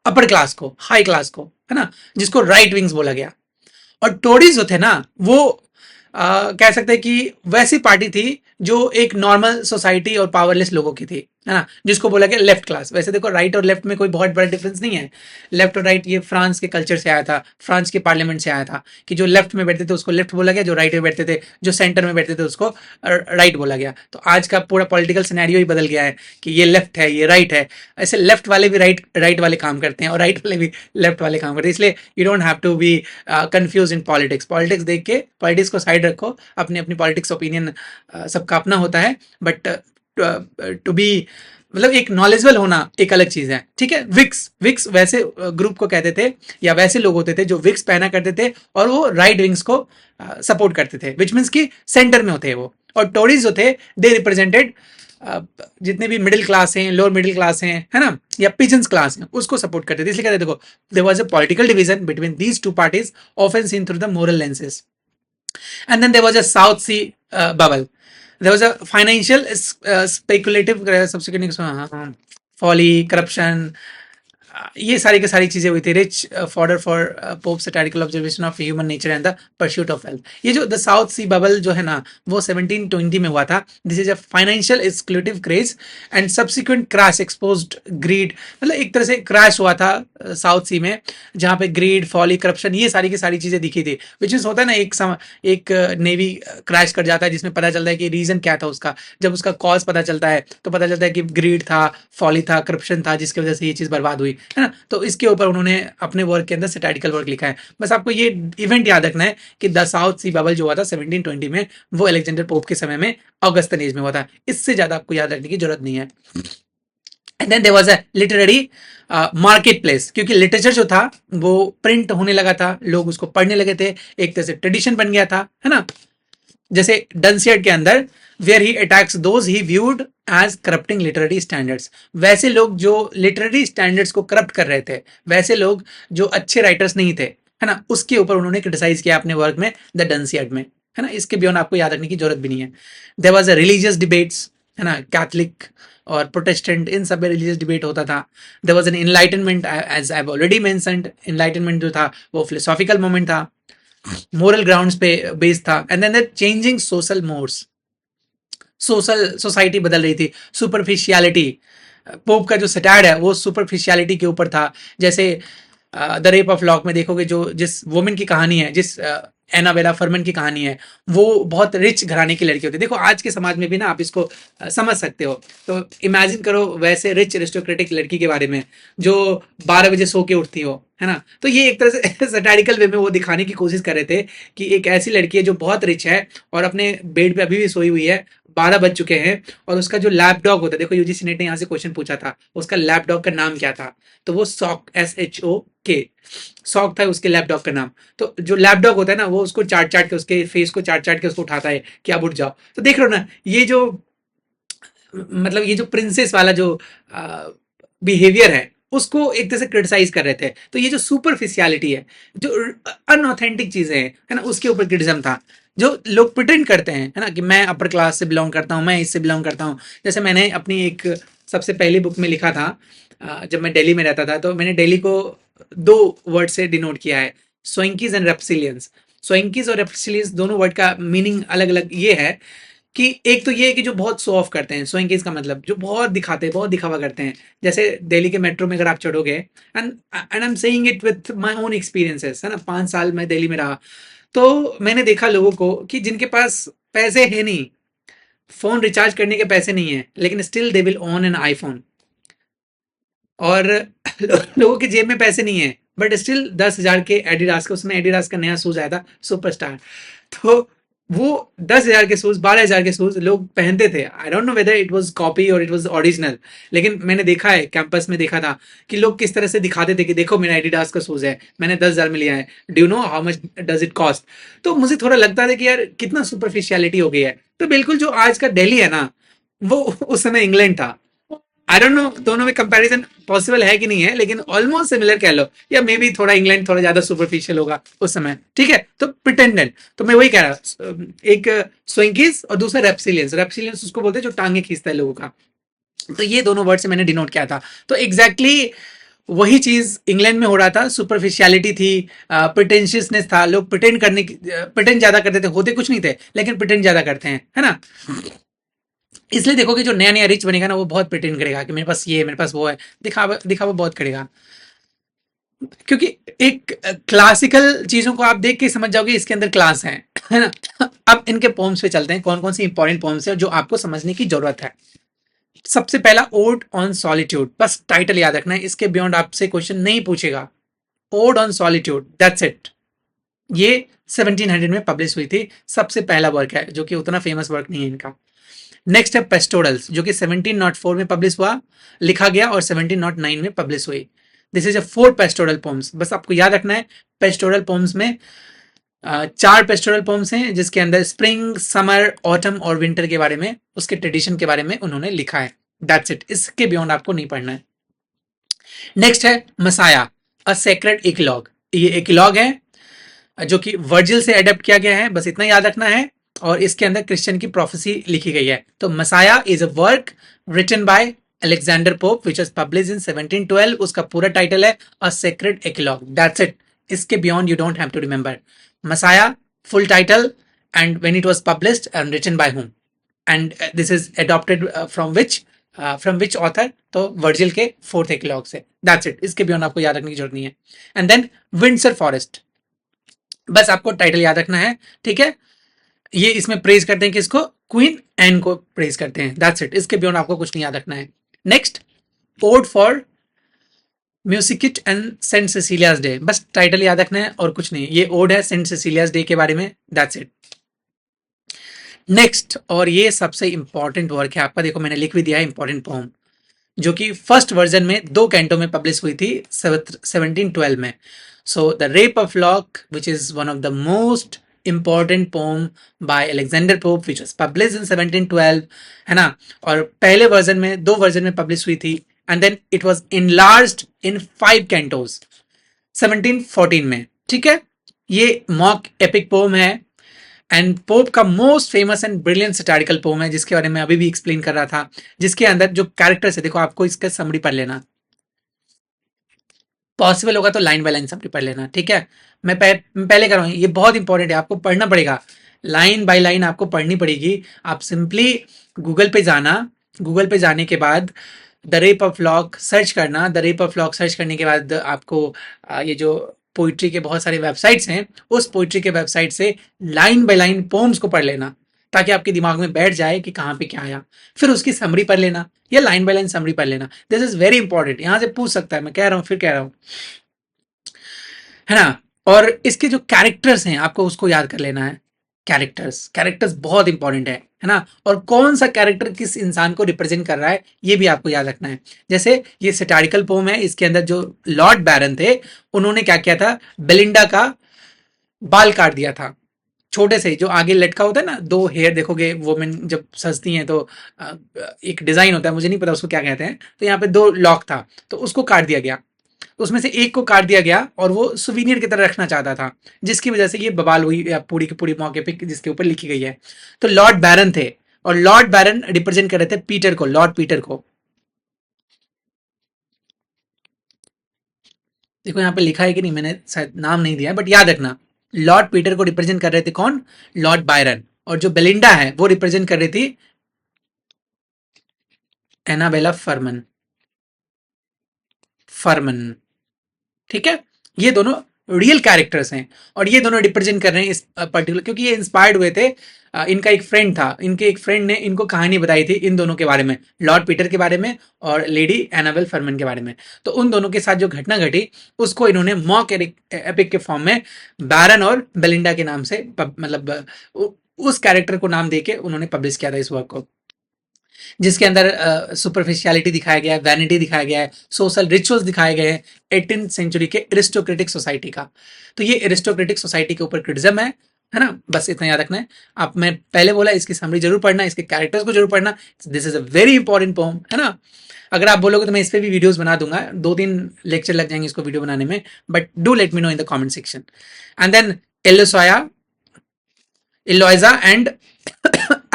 Speaker 1: अपर क्लास को, हाई क्लास को, है ना, जिसको राइट विंग्स बोला गया। और टोरीज जो थे ना वो कह सकते हैं कि वैसी पार्टी थी जो एक नॉर्मल सोसाइटी और पावरलेस लोगों की थी, है ना, जिसको बोला गया लेफ्ट क्लास। वैसे देखो राइट और लेफ्ट में कोई बहुत बड़ा डिफरेंस नहीं है। लेफ्ट और राइट ये फ्रांस के कल्चर से आया था, फ्रांस के पार्लियामेंट से आया था, कि जो लेफ्ट में बैठते थे उसको लेफ्ट बोला गया, जो राइट में बैठते थे, जो सेंटर में बैठते थे उसको राइट बोला गया। तो आज का पूरा पॉलिटिकल सिनेरियो ही बदल गया है कि ये लेफ्ट है, ये राइट है। ऐसे लेफ्ट वाले भी राइट वाले काम करते हैं और राइट वाले भी लेफ्ट वाले काम करते हैं। इसलिए you don't have to be confuse in politics. Politics देख के पॉलिटिक्स को साइड रखो, अपनी अपनी पॉलिटिक्स ओपिनियन सबका अपना होता है, बट टू बी मतलब एक नॉलेजेबल होना एक अलग चीज है, ठीक है। विक्स वैसे ग्रुप को कहते थे या वैसे लोग होते थे जो विक्स पहना करते थे और वो राइट विंग्स को सपोर्ट करते थे, विच मीन्स कि सेंटर में होते हैं वो। और टोरीज जो थे दे रिप्रेजेंटेड जितने भी मिडिल क्लास हैं, लोअर मिडिल क्लास हैं, है ना, या पिजेंस क्लास हैं, उसको सपोर्ट करते थे। इसलिए कहते देखो there was a political division between these two parties often seen through the moral lenses. And then there was a South Sea bubble. There was a financial speculative subsequent folly, corruption, ये सारी की सारी चीजें हुई थी। Rich fodder for Pope satirical observation of human nature and the pursuit of wealth. ये जो द साउथ सी बबल जो है ना वो 1720 में हुआ था। This is a financial exclusive craze and subsequent crash exposed greed. मतलब एक तरह से क्रैश हुआ था साउथ सी में, जहाँ पे ग्रीड, फॉली, करप्शन, ये सारी की सारी चीजें दिखी थी। विच इज होता है ना एक नेवी क्रैश कर जाता है जिसमें पता चलता है कि रीजन क्या था उसका। जब उसका कॉज पता चलता है तो पता चलता है कि ग्रीड था, फॉली था, करप्शन था, जिसकी वजह से ये चीज बर्बाद हुई, है ना। तो इसके ऊपर उन्होंने अपने वर्क के अंदर सैटिरिकल वर्क लिखा है। बस आपको ये इवेंट याद रखना है कि द साउथ सी बबल जो हुआ था 1720 में, वो अलेक्जेंडर पोप के समय में ऑगस्टन एज में हुआ था। इससे ज्यादा आपको याद रखने की जरूरत नहीं है। And then there was a literary marketplace, क्योंकि लिटरेचर जो था वो प्रिंट होने लगा था, लोग उसको पढ़ने लगे थे, एक तरह से ट्रेडिशन बन गया था, है ना। जैसे डनसियड के अंदर where he attacks those he viewed as corrupting literary standards. वैसे लोग जो लिटरेरी स्टैंडर्ड्स को करप्ट कर रहे थे, वैसे लोग जो अच्छे राइटर्स नहीं थे, है ना, उसके ऊपर उन्होंने क्रिटिसाइज किया अपने वर्क में द डनसियड में, है ना। इसके बियॉन्ड आपको याद रखने की जरूरत भी नहीं है। There was a religious debates, है ना, कैथलिक और प्रोटेस्टेंट, इन सब में रिलीजियस डिबेट होता था। There was an enlightenment, as I have already mentioned, enlightenment जो था वो फिलोसॉफिकल मोमेंट था, मोरल ग्राउंड्स पे बेस्ड था। And then the changing social modes, society बदल रही थी। सुपरफिशियलिटी, पोप का जो सटायर है वो सुपरफिशियलिटी के ऊपर था। जैसे द रेप ऑफ लॉक में देखोगे जो जिस वुमेन की कहानी है, जिस एनाबेला फरमन की कहानी है, वो बहुत रिच घराने की लड़की होती है। देखो आज के समाज में भी ना आप इसको समझ सकते हो। तो इमेजिन करो वैसे रिच एरिस्टोक्रेटिक लड़की के बारे में जो 12 बजे सो के उठती हो, है ना। तो ये एक तरह से सैटारिकल वे में वो दिखाने की कोशिश कर रहे थे कि एक ऐसी लड़की है जो बहुत रिच है और अपने बेड पे अभी भी सोई हुई है, 12 बज चुके हैं, और उसका जो लैप डॉग होता है, देखो यूजीसी नेट ने यहाँ से क्वेश्चन पूछा था उसका लैप डॉग का नाम क्या था, तो वो सॉक, SHOK, सॉक था उसके लैप डॉग का नाम। तो जो लैप डॉग होता है ना वो उसको चाट चाट के, उसके फेस को चाट चाट के उसको उठाता है कि आप उठ जाओ। तो देख रहे हो ना ये जो, मतलब ये जो प्रिंसेस वाला जो बिहेवियर है उसको एक तरह से क्रिटिसाइज कर रहे थे। तो ये जो सुपरफिशियलिटी है, जो अनऑथेंटिक चीजें हैं, है ना, उसके ऊपर क्रिटिज्म था। जो लोग प्रिटेंड करते हैं, है ना, कि मैं अपर क्लास से बिलोंग करता हूँ, मैं इससे बिलोंग करता हूँ। जैसे मैंने अपनी एक सबसे पहली बुक में लिखा था, जब मैं दिल्ली में रहता था, तो मैंने दिल्ली को 2 वर्ड से डिनोट किया है, सोइंकीज एंड रेप्सिलियंस। सोइंकीज और रेप्सिलियंस दोनों वर्ड का मीनिंग अलग अलग ये है कि एक तो ये है कि जो बहुत शो ऑफ करते हैं, सोइंकीज का मतलब जो बहुत दिखाते हैं, बहुत दिखावा करते हैं। जैसे दिल्ली के मेट्रो में अगर आप चढ़ोगे, and I am saying it with my own experiences, है ना, 5 साल मैं दिल्ली में रहा, तो मैंने देखा लोगों को कि जिनके पास पैसे है नहीं, फोन रिचार्ज करने के पैसे नहीं है, लेकिन still they will own an iPhone. और लोगों के जेब में पैसे नहीं है बट स्टिल 10,000 के एडिडास के, उसमें एडिडास का नया शूज आया था सुपरस्टार, तो वो 10,000 के शूज, 12,000 के शूज लोग पहनते थे। आई don't know whether it was copy और इट वाज ओरिजिनल, लेकिन मैंने देखा है, कैंपस में देखा था कि लोग किस तरह से दिखाते थे कि देखो मेरा एडिडास का शूज है, मैंने 10,000 में लिया है, do you know how much does it cost. तो मुझे थोड़ा लगता था कि यार कितना सुपरफिशियलिटी हो गई है। तो बिल्कुल जो आज का दिल्ली है ना, वो उस समय इंग्लैंड था। आई डोंट नो दोनों में कंपैरिजन पॉसिबल है कि नहीं है, लेकिन ऑलमोस्ट सिमिलर कह लो, या मे बी थोड़ा इंग्लैंड थोड़ा ज्यादा सुपरफिशियल होगा उस समय, ठीक है। तो प्रिटेंडेंट, तो मैं वही कह रहा, एक स्विंकीज और दूसरा रेप्सिलियंस। रेप्सिलियंस उसको बोलते हैं जो टांगे खींचता है लोगों का। तो ये दोनों वर्ड से मैंने डिनोट किया था। तो एग्जैक्टली वही चीज इंग्लैंड में हो रहा था, सुपरफिशियलिटी थी, प्रिटेंशियसनेस था, लोग प्रिटेंड करने की, प्रिटेंड ज्यादा करते थे, होते कुछ नहीं थे लेकिन प्रिटेंड ज्यादा करते हैं, है ना। इसलिए देखो कि जो नया नया रिच बनेगा ना वो बहुत प्रिटेंड करेगा कि मेरे पास ये है, मेरे पास वो है, दिखावा दिखावा बहुत करेगा। क्योंकि एक क्लासिकल चीजों को आप देख के समझ जाओगे इसके अंदर क्लास है ना। अब इनके पोम्स पे चलते हैं, कौन कौन सी इंपॉर्टेंट पोम्स है जो आपको समझने की जरूरत है। सबसे पहला ओड ऑन सॉलिट्यूड, बस टाइटल याद रखना है, इसके बियॉन्ड आपसे क्वेश्चन नहीं पूछेगा। Odd on solitude, that's it. ये 1700 में पब्लिश हुई थी, सबसे पहला वर्क है जो कि उतना फेमस वर्क नहीं है इनका। नेक्स्ट है पेस्टोरल्स, जो कि 1704 में पब्लिश हुआ, लिखा गया, और 1709 में पब्लिश हुई। This is a 4 pastoral poems. बस आपको याद रखना है पेस्टोरल पोम्स में 4 पेस्टोरल पोम्स हैं जिसके अंदर स्प्रिंग, समर, ऑटम और विंटर के बारे में, उसके ट्रेडिशन के बारे में उन्होंने लिखा है। दैट्स इट, इसके बियॉन्ड आपको नहीं पढ़ना है। नेक्स्ट है मसाया, अ सेक्रेड इक्लॉग। ये इक्लॉग है जो कि वर्जिल से अडेप्ट किया गया है, बस इतना याद रखना है। और इसके अंदर क्रिश्चियन की प्रोफेसी लिखी गई है। तो Messiah is a work written by Alexander Pope which was publish in 1712। उसका पूरा टाइटल है a sacred eclogue, that's it. इसके beyond you don't have to remember. Messiah full title, and when it was published and written by whom, and this is adopted from which author, तो वर्जिल के 4th एक्लॉग से। दैट्स इट, इसके बियॉन्ड आपको याद रखने की जरूरत नहीं है। एंड देन विंडसर फॉरेस्ट, बस आपको टाइटल याद रखना है, ठीक है। ये इसमें प्रेज करते हैं किसको, क्वीन एन को प्रेज करते हैं, दैट्स इट। इसके बियॉन्ड आपको कुछ नहीं याद रखना है। Next, ode for music and saint Cecilia's day, बस टाइटल याद रखना है और कुछ नहीं। ये ओड है सेंट सेसिलियाज डे के बारे में, दैट्स इट। नेक्स्ट, और ये सबसे इंपॉर्टेंट वर्क है आपका, देखो मैंने लिख भी दिया है इंपॉर्टेंट पोम, जो कि फर्स्ट वर्जन में 2 कैंटो में पब्लिश हुई थी 1712 में। So the rape of lock which is one of the most important poem by Alexander Pope which was publish in 1712, है ना। और पहले वर्जन में, 2 वर्जन में पब्लिश हुई थी, and then it was enlarged in 5 cantos 1714 में, ठीक है। ये मॉक एपिक पोम है, एंड पोप का most famous and brilliant satirical poem है, जिसके बारे में अभी भी एक्सप्लेन कर रहा था। जिसके अंदर जो कैरेक्टर्स है, देखो आपको इसका समरी पढ़ लेना, पॉसिबल होगा तो लाइन बाय लाइन समरी पढ़ लेना, ठीक है। मैं पहले कर रहा हूँ, ये बहुत इंपॉर्टेंट है, आपको पढ़ना पड़ेगा, लाइन बाय लाइन आपको पढ़नी पड़ेगी। आप सिंपली गूगल पे जाना, गूगल पे जाने के बाद the rape of lock search करना, the rape of lock search करने के बाद आपको ये जो पोइट्री के बहुत सारे वेबसाइट्स हैं, उस पोइट्री के वेबसाइट से लाइन बाय लाइन पोम्स को पढ़ लेना, ताकि आपके दिमाग में बैठ जाए कि कहाँ पे क्या आया। फिर उसकी समरी पढ़ लेना या लाइन बाय लाइन समरी पढ़ लेना। दिस इज वेरी इंपॉर्टेंट, यहाँ से पूछ सकता है, मैं कह रहा हूँ फिर कह रहा हूँ, है ना। और इसके जो कैरेक्टर्स हैं आपको उसको याद कर लेना है। कैरेक्टर्स कैरेक्टर्स बहुत इंपॉर्टेंट है ना। और कौन सा कैरेक्टर किस इंसान को रिप्रेजेंट कर रहा है ये भी आपको याद रखना है। जैसे ये सैटारिकल पोम है, इसके अंदर जो लॉर्ड बैरन थे उन्होंने क्या किया था, बेलिंडा का बाल काट दिया था, छोटे से जो आगे लटका होता है ना, दो हेयर देखोगे वोमेन जब सजती हैं तो एक डिजाइन होता है, मुझे नहीं पता उसको क्या कहते हैं, तो यहाँ पे दो लॉक था तो उसको काट दिया गया, तो उसमें से एक को काट दिया गया और वो सुवीनियर की तरह रखना चाहता था, जिसकी वजह से ये बवाल हुई पूरी की पूरी मौके पे जिसके ऊपर लिखी गई है। तो लॉर्ड बैरन थे और लॉर्ड बैरन रिप्रेजेंट कर रहे थे पीटर को, लॉर्ड पीटर को। देखो यहाँ पे लिखा है कि नहीं, मैंने शायद नाम नहीं दिया है बट याद रखना, लॉर्ड पीटर को रिप्रेजेंट कर रहे थे कौन, लॉर्ड बायरन। और जो बेलिंडा है वो रिप्रेजेंट कर रही थी एनाबेला फरमन, फरमन, ठीक है। ये दोनों रियल कैरेक्टर्स हैं और ये दोनों रिप्रेजेंट कर रहे हैं इस पर्टिकुलर, क्योंकि ये इंस्पायर्ड हुए थे, इनका एक फ्रेंड था, इनके एक फ्रेंड ने इनको कहानी बताई थी इन दोनों के बारे में, लॉर्ड पीटर के बारे में और लेडी एनाबेल फरमन के बारे में। तो उन दोनों के साथ जो घटना घटी उसको इन्होंने मॉक एपिक के फॉर्म में बैरन और बेलिंडा के नाम से मतलब उस कैरेक्टर को नाम देके उन्होंने पब्लिश किया था इस वर्क को, जिसके अंदर सुपरफिशियलिटी दिखाया गया है, वैनिटी दिखाया गया है, सोशल रिचुअल्स दिखाए गए हैं 18th सेंचुरी के एरिस्टोक्रेटिक सोसाइटी का। तो ये एरिस्टोक्रेटिक सोसाइटी के ऊपर क्रिटिज्म है ना, बस इतना याद रखना है। आप, मैं पहले बोला इसकी समरी जरूर पढ़ना, इसके कैरेक्टर्स को जरूर पढ़ना, this is a very important poem, है ना। अगर आप बोलोगे तो मैं इस पर भी वीडियोस बना दूंगा, 2-3 लेक्चर लग जाएंगे इसको वीडियो बनाने में, but do let me know in the comment section. And then Eloisa, Eloisa and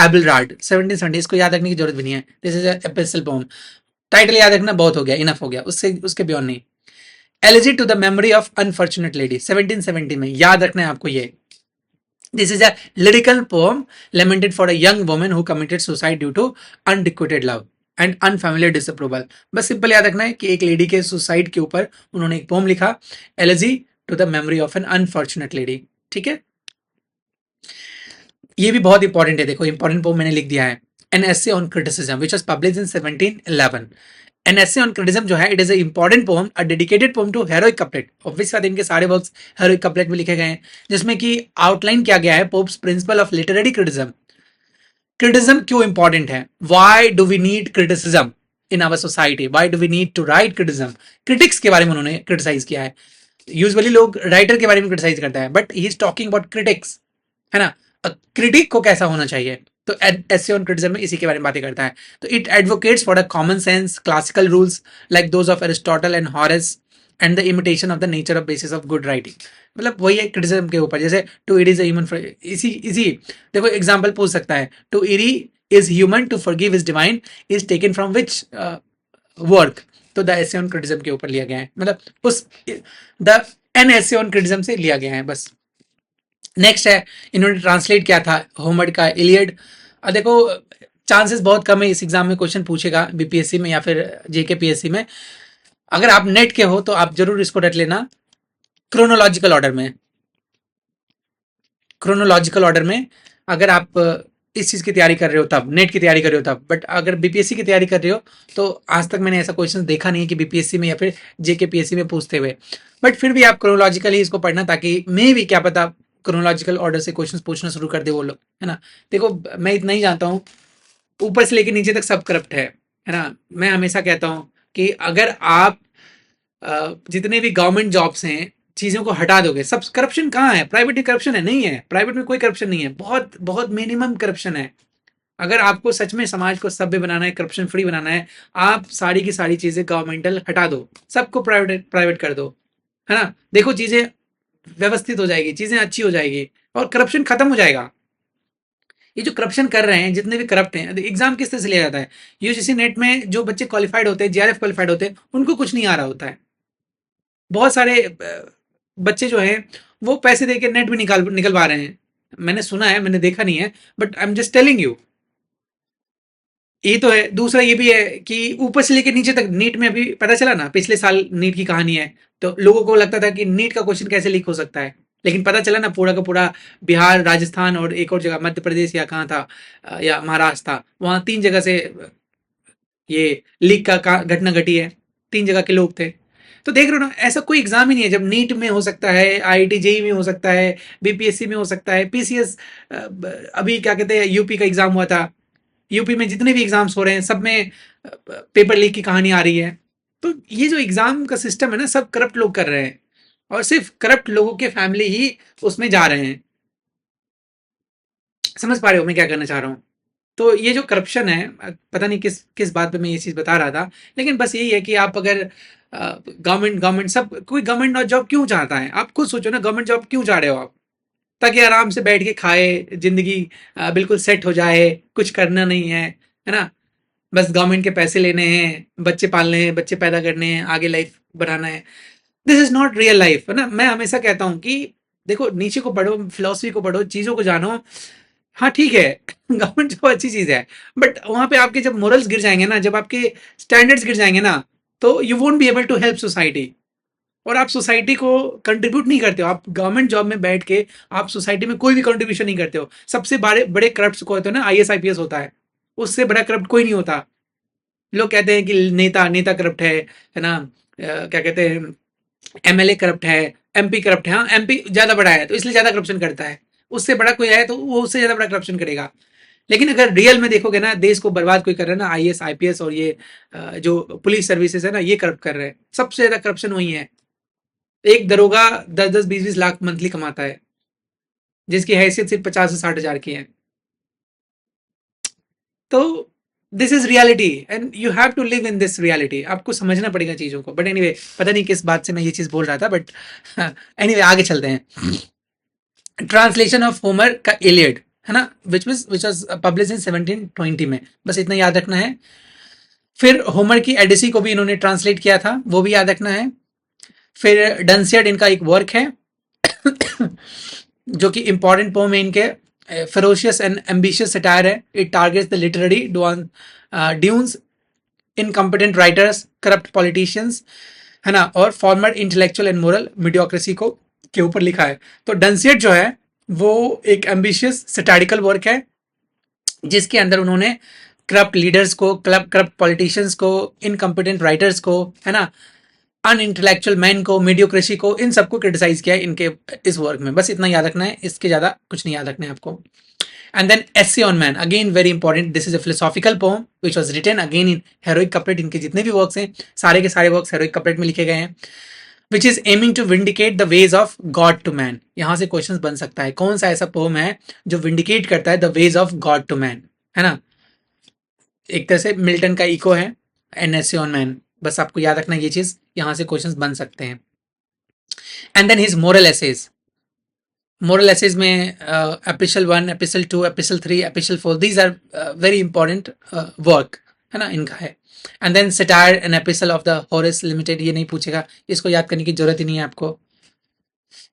Speaker 1: Abelard 1770, इसको याद रखने की जरूरत भी नहीं है, this is epistle poem. Title याद रखना बहुत हो गया, इनफ हो गया, उससे उसके बियॉन्ड नहीं। Elegy to the memory of unfortunate lady 1770 में, याद रखना है आपको ये। This is a lyrical poem lamented for a young woman who committed suicide due to unrequited love and unfamiliar disapproval. बस सिंपल याद रखना है कि एक लेडी के सुसाइड के ऊपर उन्होंने एक पोम लिखा, elegy to the memory of an unfortunate lady, ठीक है। ये भी बहुत इंपॉर्टेंट है, देखो इंपॉर्टेंट पोम मैंने लिख दिया है, an essay on criticism which was published in 1711। An essay on criticism जो है, it is a important poem, a dedicated poem to heroic couplet. Obvious बात, इनके सारे वर्क्स हेरोइक कपलेट में लिखे गए हैं, जिसमें कि आउटलाइन किया गया है Pope's principle of literary criticism. Criticism क्यों इंपॉर्टेंट है, why do we need criticism in our society, why do we need to write criticism. Critics के बारे में उन्होंने क्रिटिसाइज किया है, यूजुअली लोग राइटर के बारे में क्रिटिसाइज करता है, but he is talking about critics, है ना। क्रिटिक को कैसा होना चाहिए, तो एसे ऑन क्रिटिसिज्म में इसी के बारे में बातें करता है। तो it advocates for the common sense classical rules like those of Aristotle and Horace and the imitation of the nature of basis of good writing. मतलब वही है क्रिटिसिज्म के ऊपर, जैसे to it is a human, इसी इसी देखो एग्जांपल पूछ सकता है, to err is human to forgive is divine is taken from which work. तो द एसे ऑन क्रिटिसिज्म के ऊपर लिया गया है, मतलब उस the N essay on criticism से लिया गया है बस। नेक्स्ट है, इन्होंने ट्रांसलेट किया था होमर का इलियड। देखो चांसेस बहुत कम है इस एग्जाम में क्वेश्चन पूछेगा बीपीएससी में या फिर जेके में। अगर आप नेट के हो तो आप जरूर इसको रट लेना क्रोनोलॉजिकल ऑर्डर में, क्रोनोलॉजिकल ऑर्डर में। अगर आप इस चीज़ की तैयारी कर रहे हो तब, नेट की तैयारी कर रहे हो तब, बट अगर बीपीएससी की तैयारी कर रहे हो तो आज तक मैंने ऐसा क्वेश्चन देखा नहीं है कि बीपीएससी में या फिर जेके में पूछते हुए, बट फिर भी आप क्रोनोलॉजिकली इसको पढ़ना, ताकि मे भी क्या पता क्रोनोलॉजिकल ऑर्डर से क्वेश्चन पूछना शुरू कर दे वो लोग, है ना। देखो मैं इतना ही जानता हूँ, ऊपर से लेकर नीचे तक सब करप्ट है ना। मैं हमेशा कहता हूँ कि अगर आप जितने भी गवर्नमेंट जॉब्स हैं चीज़ों को हटा दोगे, सब करप्शन कहाँ है, प्राइवेट में करप्शन है, नहीं है, प्राइवेट में कोई करप्शन नहीं है, बहुत बहुत मिनिमम करप्शन है। अगर आपको सच में समाज को सभ्य बनाना है, करप्शन फ्री बनाना है, आप सारी की सारी चीज़ें गवर्नमेंटल हटा दो, सबको प्राइवेट प्राइवेट कर दो, है ना। देखो चीज़ें व्यवस्थित हो जाएगी, चीज़ें अच्छी हो जाएगी और करप्शन खत्म हो जाएगा। ये जो करप्शन कर रहे हैं, जितने भी करप्ट हैं, एग्जाम किस तरह से लिया जाता है, यूजीसी नेट में जो बच्चे क्वालिफाइड होते हैं, जेआरएफ क्वालिफाइड होते हैं, उनको कुछ नहीं आ रहा होता है। बहुत सारे बच्चे जो हैं वो पैसे देके नेट भी निकलवा रहे हैं, मैंने सुना है, मैंने देखा नहीं है, but I am just telling you. ये तो है। दूसरा ये भी है कि ऊपर से लेके नीचे तक नीट में अभी पता चला ना, पिछले साल नीट की कहानी है, तो लोगों को लगता था कि नीट का क्वेश्चन कैसे लीक हो सकता है, लेकिन पता चला ना पूरा का पूरा बिहार, राजस्थान और एक और जगह मध्य प्रदेश या कहाँ था, या महाराष्ट्र था, वहाँ 3 जगह से ये लीक का घटना घटी है। 3 जगह के लोग थे। तो देख रहे हो ना, ऐसा कोई एग्जाम ही नहीं है जब नीट में हो सकता है, आईआईटी जेई में हो सकता है, बीपीएससी में हो सकता है, पीसीएस, अभी क्या कहते हैं यूपी का एग्जाम हुआ था, यूपी में जितने भी एग्जाम्स हो रहे हैं सब में पेपर लीक की कहानी आ रही है। तो ये जो एग्जाम का सिस्टम है ना, सब करप्ट लोग कर रहे हैं, और सिर्फ करप्ट लोगों के फैमिली ही उसमें जा रहे हैं। समझ पा रहे हो मैं क्या करना चाह रहा हूँ? तो ये जो करप्शन है, पता नहीं किस किस बात पे मैं ये चीज़ बता रहा था, लेकिन बस यही है कि आप अगर गवर्नमेंट गवर्नमेंट सब कोई गवर्नमेंट जॉब क्यों चाहता है? आप खुद सोचो ना, गवर्नमेंट जॉब क्यों चाह रहे हो आप? ताकि आराम से बैठ के खाए, ज़िंदगी बिल्कुल सेट हो जाए, कुछ करना नहीं है ना? बस गवर्नमेंट के पैसे लेने हैं, बच्चे पालने हैं, बच्चे पैदा करने हैं, आगे लाइफ बनाना है। This is not real life, है ना? मैं हमेशा कहता हूँ कि देखो, नीचे को पढ़ो, फिलॉसफी को पढ़ो, चीज़ों को जानो। हाँ, ठीक है, गवर्नमेंट जॉब अच्छी चीज़ है, बट वहाँ पे आपके जब मोरल्स गिर जाएँगे ना, जब आपके स्टैंडर्ड्स गिर जाएँगे ना, तो you won't be able to help society, और आप सोसाइटी को कंट्रीब्यूट नहीं करते हो। आप गवर्नमेंट जॉब में बैठ के आप सोसाइटी में कोई भी कंट्रीब्यूशन नहीं करते हो। सबसे बड़े बड़े करप्ट को होते हैं ना, आईएएस आईपीएस होता है, उससे बड़ा करप्ट कोई नहीं होता। लोग कहते हैं कि नेता नेता करप्ट है ना? क्या कहते हैं, एमएलए करप्ट है, एमपी करप्ट है। हाँ, एमपी ज़्यादा बड़ा है तो इसलिए ज़्यादा करप्शन करता है, उससे बड़ा कोई है तो वो उससे ज़्यादा बड़ा करप्शन करेगा। लेकिन अगर रियल में देखोगे ना, देश को बर्बाद कोई कर रहा है ना, आईएएस आईपीएस और ये जो पुलिस सर्विसेज है ना, ये करप्ट कर रहे हैं। सबसे ज़्यादा करप्शन वही है। एक दरोगा 10-10, 20-20 लाख मंथली कमाता है, जिसकी हैसियत सिर्फ 50 से 60 हजार की है। तो this is reality and you have to live in this reality. आपको समझना पड़ेगा चीज़ों को। बट एनीवे, पता नहीं किस बात से मैं ये चीज़ बोल रहा था, बट एनीवे आगे चलते हैं। ट्रांसलेशन ऑफ होमर का इलियड, है ना, विच वाज पब्लिश इन 1720 में, बस इतना याद रखना है। फिर होमर की एडिसी को भी इन्होंने ट्रांसलेट किया था, वो भी याद रखना है। फिर डंसियड इनका एक वर्क है जो कि इंपॉर्टेंट पोम है इनके, फेरोशियस एंड एम्बिशियस सटायर है। It targets the literary dunes, incompetent writers, corrupt politicians, है ना, और farmer intellectual and moral mediocrity को के ऊपर लिखा है। तो डंसियट जो है वो एक एम्बिशियस सटारिकल वर्क है, जिसके अंदर उन्होंने करप्ट लीडर्स को, करप्ट पॉलिटिशियंस को, इनकम्पिटेंट राइटर्स को, है ना, अन इंटेलेक्चुअल मैन को, मीडियोक्रेसी को, इन सबको क्रिटिसाइज किया है इनके इस वर्क में। बस इतना याद रखना है, इसके ज्यादा कुछ नहीं याद रखना है आपको। And then essay on man, again very important, this is a philosophical poem which was written again in heroic couplet. इनके जितने भी वर्क्स हैं, सारे के सारे वर्क्स हेरोइक कपलेट में लिखे गए हैं। Which is aiming to vindicate the ways of God to man. यहां से क्वेश्चन बन सकता है, कौन सा ऐसा पोम है जो विंडिकेट करता है the ways of God to man, है ना? एक तरह से मिल्टन का इको है एन एस ऑन मैन। बस आपको याद रखना ये चीज, यहां से क्वेश्चंस बन सकते हैं। And then his moral essays, moral essays में epistle 1, epistle 2, epistle 3, epistle 4, these are very important work, है ना, इनका है। And then satire an epistle of the Horace limited, ये नहीं पूछेगा, इसको याद करने की जरूरत ही नहीं है आपको,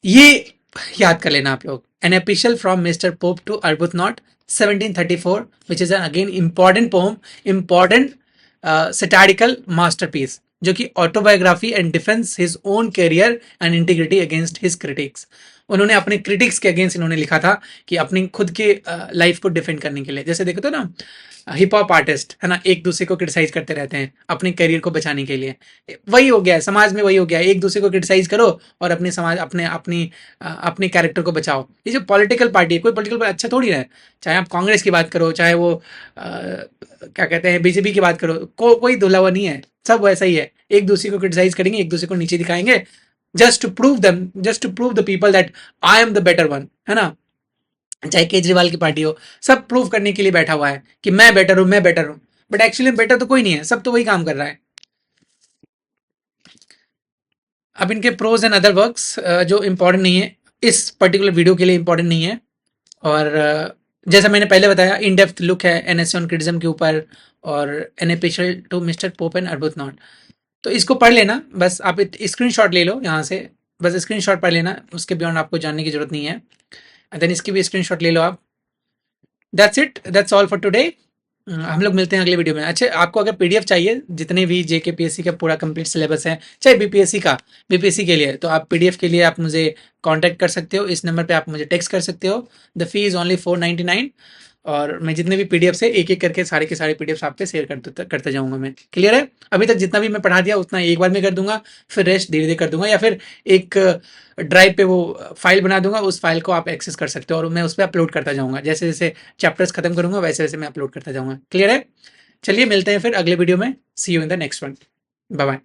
Speaker 1: ये याद कर लेना आप लोग। An epistle from mister Pope to Arbuthnot 1734, which is again important poem, important satirical masterpiece, जो कि autobiography and defence his own career and integrity against his critics. उन्होंने अपने क्रिटिक्स के अगेंस्ट इन्होंने लिखा था कि अपनी खुद के लाइफ को डिफेंड करने के लिए। जैसे देखो तो ना, हिप हॉप आर्टिस्ट, है ना, एक दूसरे को क्रिटिसाइज करते रहते हैं अपने करियर को बचाने के लिए। वही हो गया है समाज में, वही हो गया है, एक दूसरे को क्रिटिसाइज करो और अपने समाज, अपने कैरेक्टर को बचाओ। ये जो पॉलिटिकल पार्टी है, कोई पॉलिटिकल पार्टी अच्छा थोड़ी है, चाहे आप कांग्रेस की बात करो, चाहे वो क्या कहते हैं बीजेपी की बात करो, कोई धुला हुआ नहीं है, सब वैसा ही है। एक दूसरे को क्रिटिसाइज करेंगे, एक दूसरे को नीचे दिखाएंगे, just to prove them, just to prove the people that I am the better one, है ना। चाहे केजरीवाल की पार्टी हो, सब प्रूव करने के लिए बैठा हुआ है कि मैं बेटर हूं, मैं बेटर हूं, बट एक्चुअली बेटर तो कोई नहीं है, सब तो वही काम कर रहा है। अब इनके प्रोज एंड अदर वर्क्स जो इंपॉर्टेंट नहीं है, इस पर्टिकुलर वीडियो के लिए इंपॉर्टेंट नहीं है, और जैसा मैंने पहले बताया, इन डेप्थ लुक है एनएसए ऑन क्रिटिज्म के ऊपर, और an epistle to mister Pope and Arbuthnot. तो इसको पढ़ लेना, बस आप स्क्रीनशॉट ले लो यहाँ से, बस स्क्रीनशॉट पढ़ लेना, उसके बियॉन्ड आपको जानने की जरूरत नहीं है। एंड देन इसकी भी स्क्रीनशॉट ले लो आप। That's it, that's all for today. हम लोग मिलते हैं अगले वीडियो में। अच्छा, आपको अगर पीडीएफ चाहिए जितने भी जेके पीएससी का पूरा कंप्लीट सिलेबस है, चाहे बीपीएससी का, बीपीएससी के लिए, तो आप पीडीएफ के लिए आप मुझे कांटेक्ट कर सकते हो। इस नंबर पे आप मुझे टेक्स्ट कर सकते हो। The fee is only 499। और मैं जितने भी पीडीएफ है एक-एक करके सारे के सारे पीडीएफ्स आप पे शेयर करते जाऊँगा मैं। क्लियर है? अभी तक जितना भी मैं पढ़ा दिया उतना एक बार में कर दूँगा, फिर रेस्ट धीरे-धीरे कर दूँगा, या फिर एक ड्राइव पे वो फाइल बना दूँगा, उस फाइल को आप एक्सेस कर सकते हो और मैं उस पे अपलोड करता जाऊँगा। जैसे-जैसे चैप्टर्स खत्म करूँगा वैसे-वैसे मैं अपलोड करता जाऊँगा। क्लियर है? चलिए मिलते हैं फिर अगले वीडियो में। See you in the next one. Bye bye.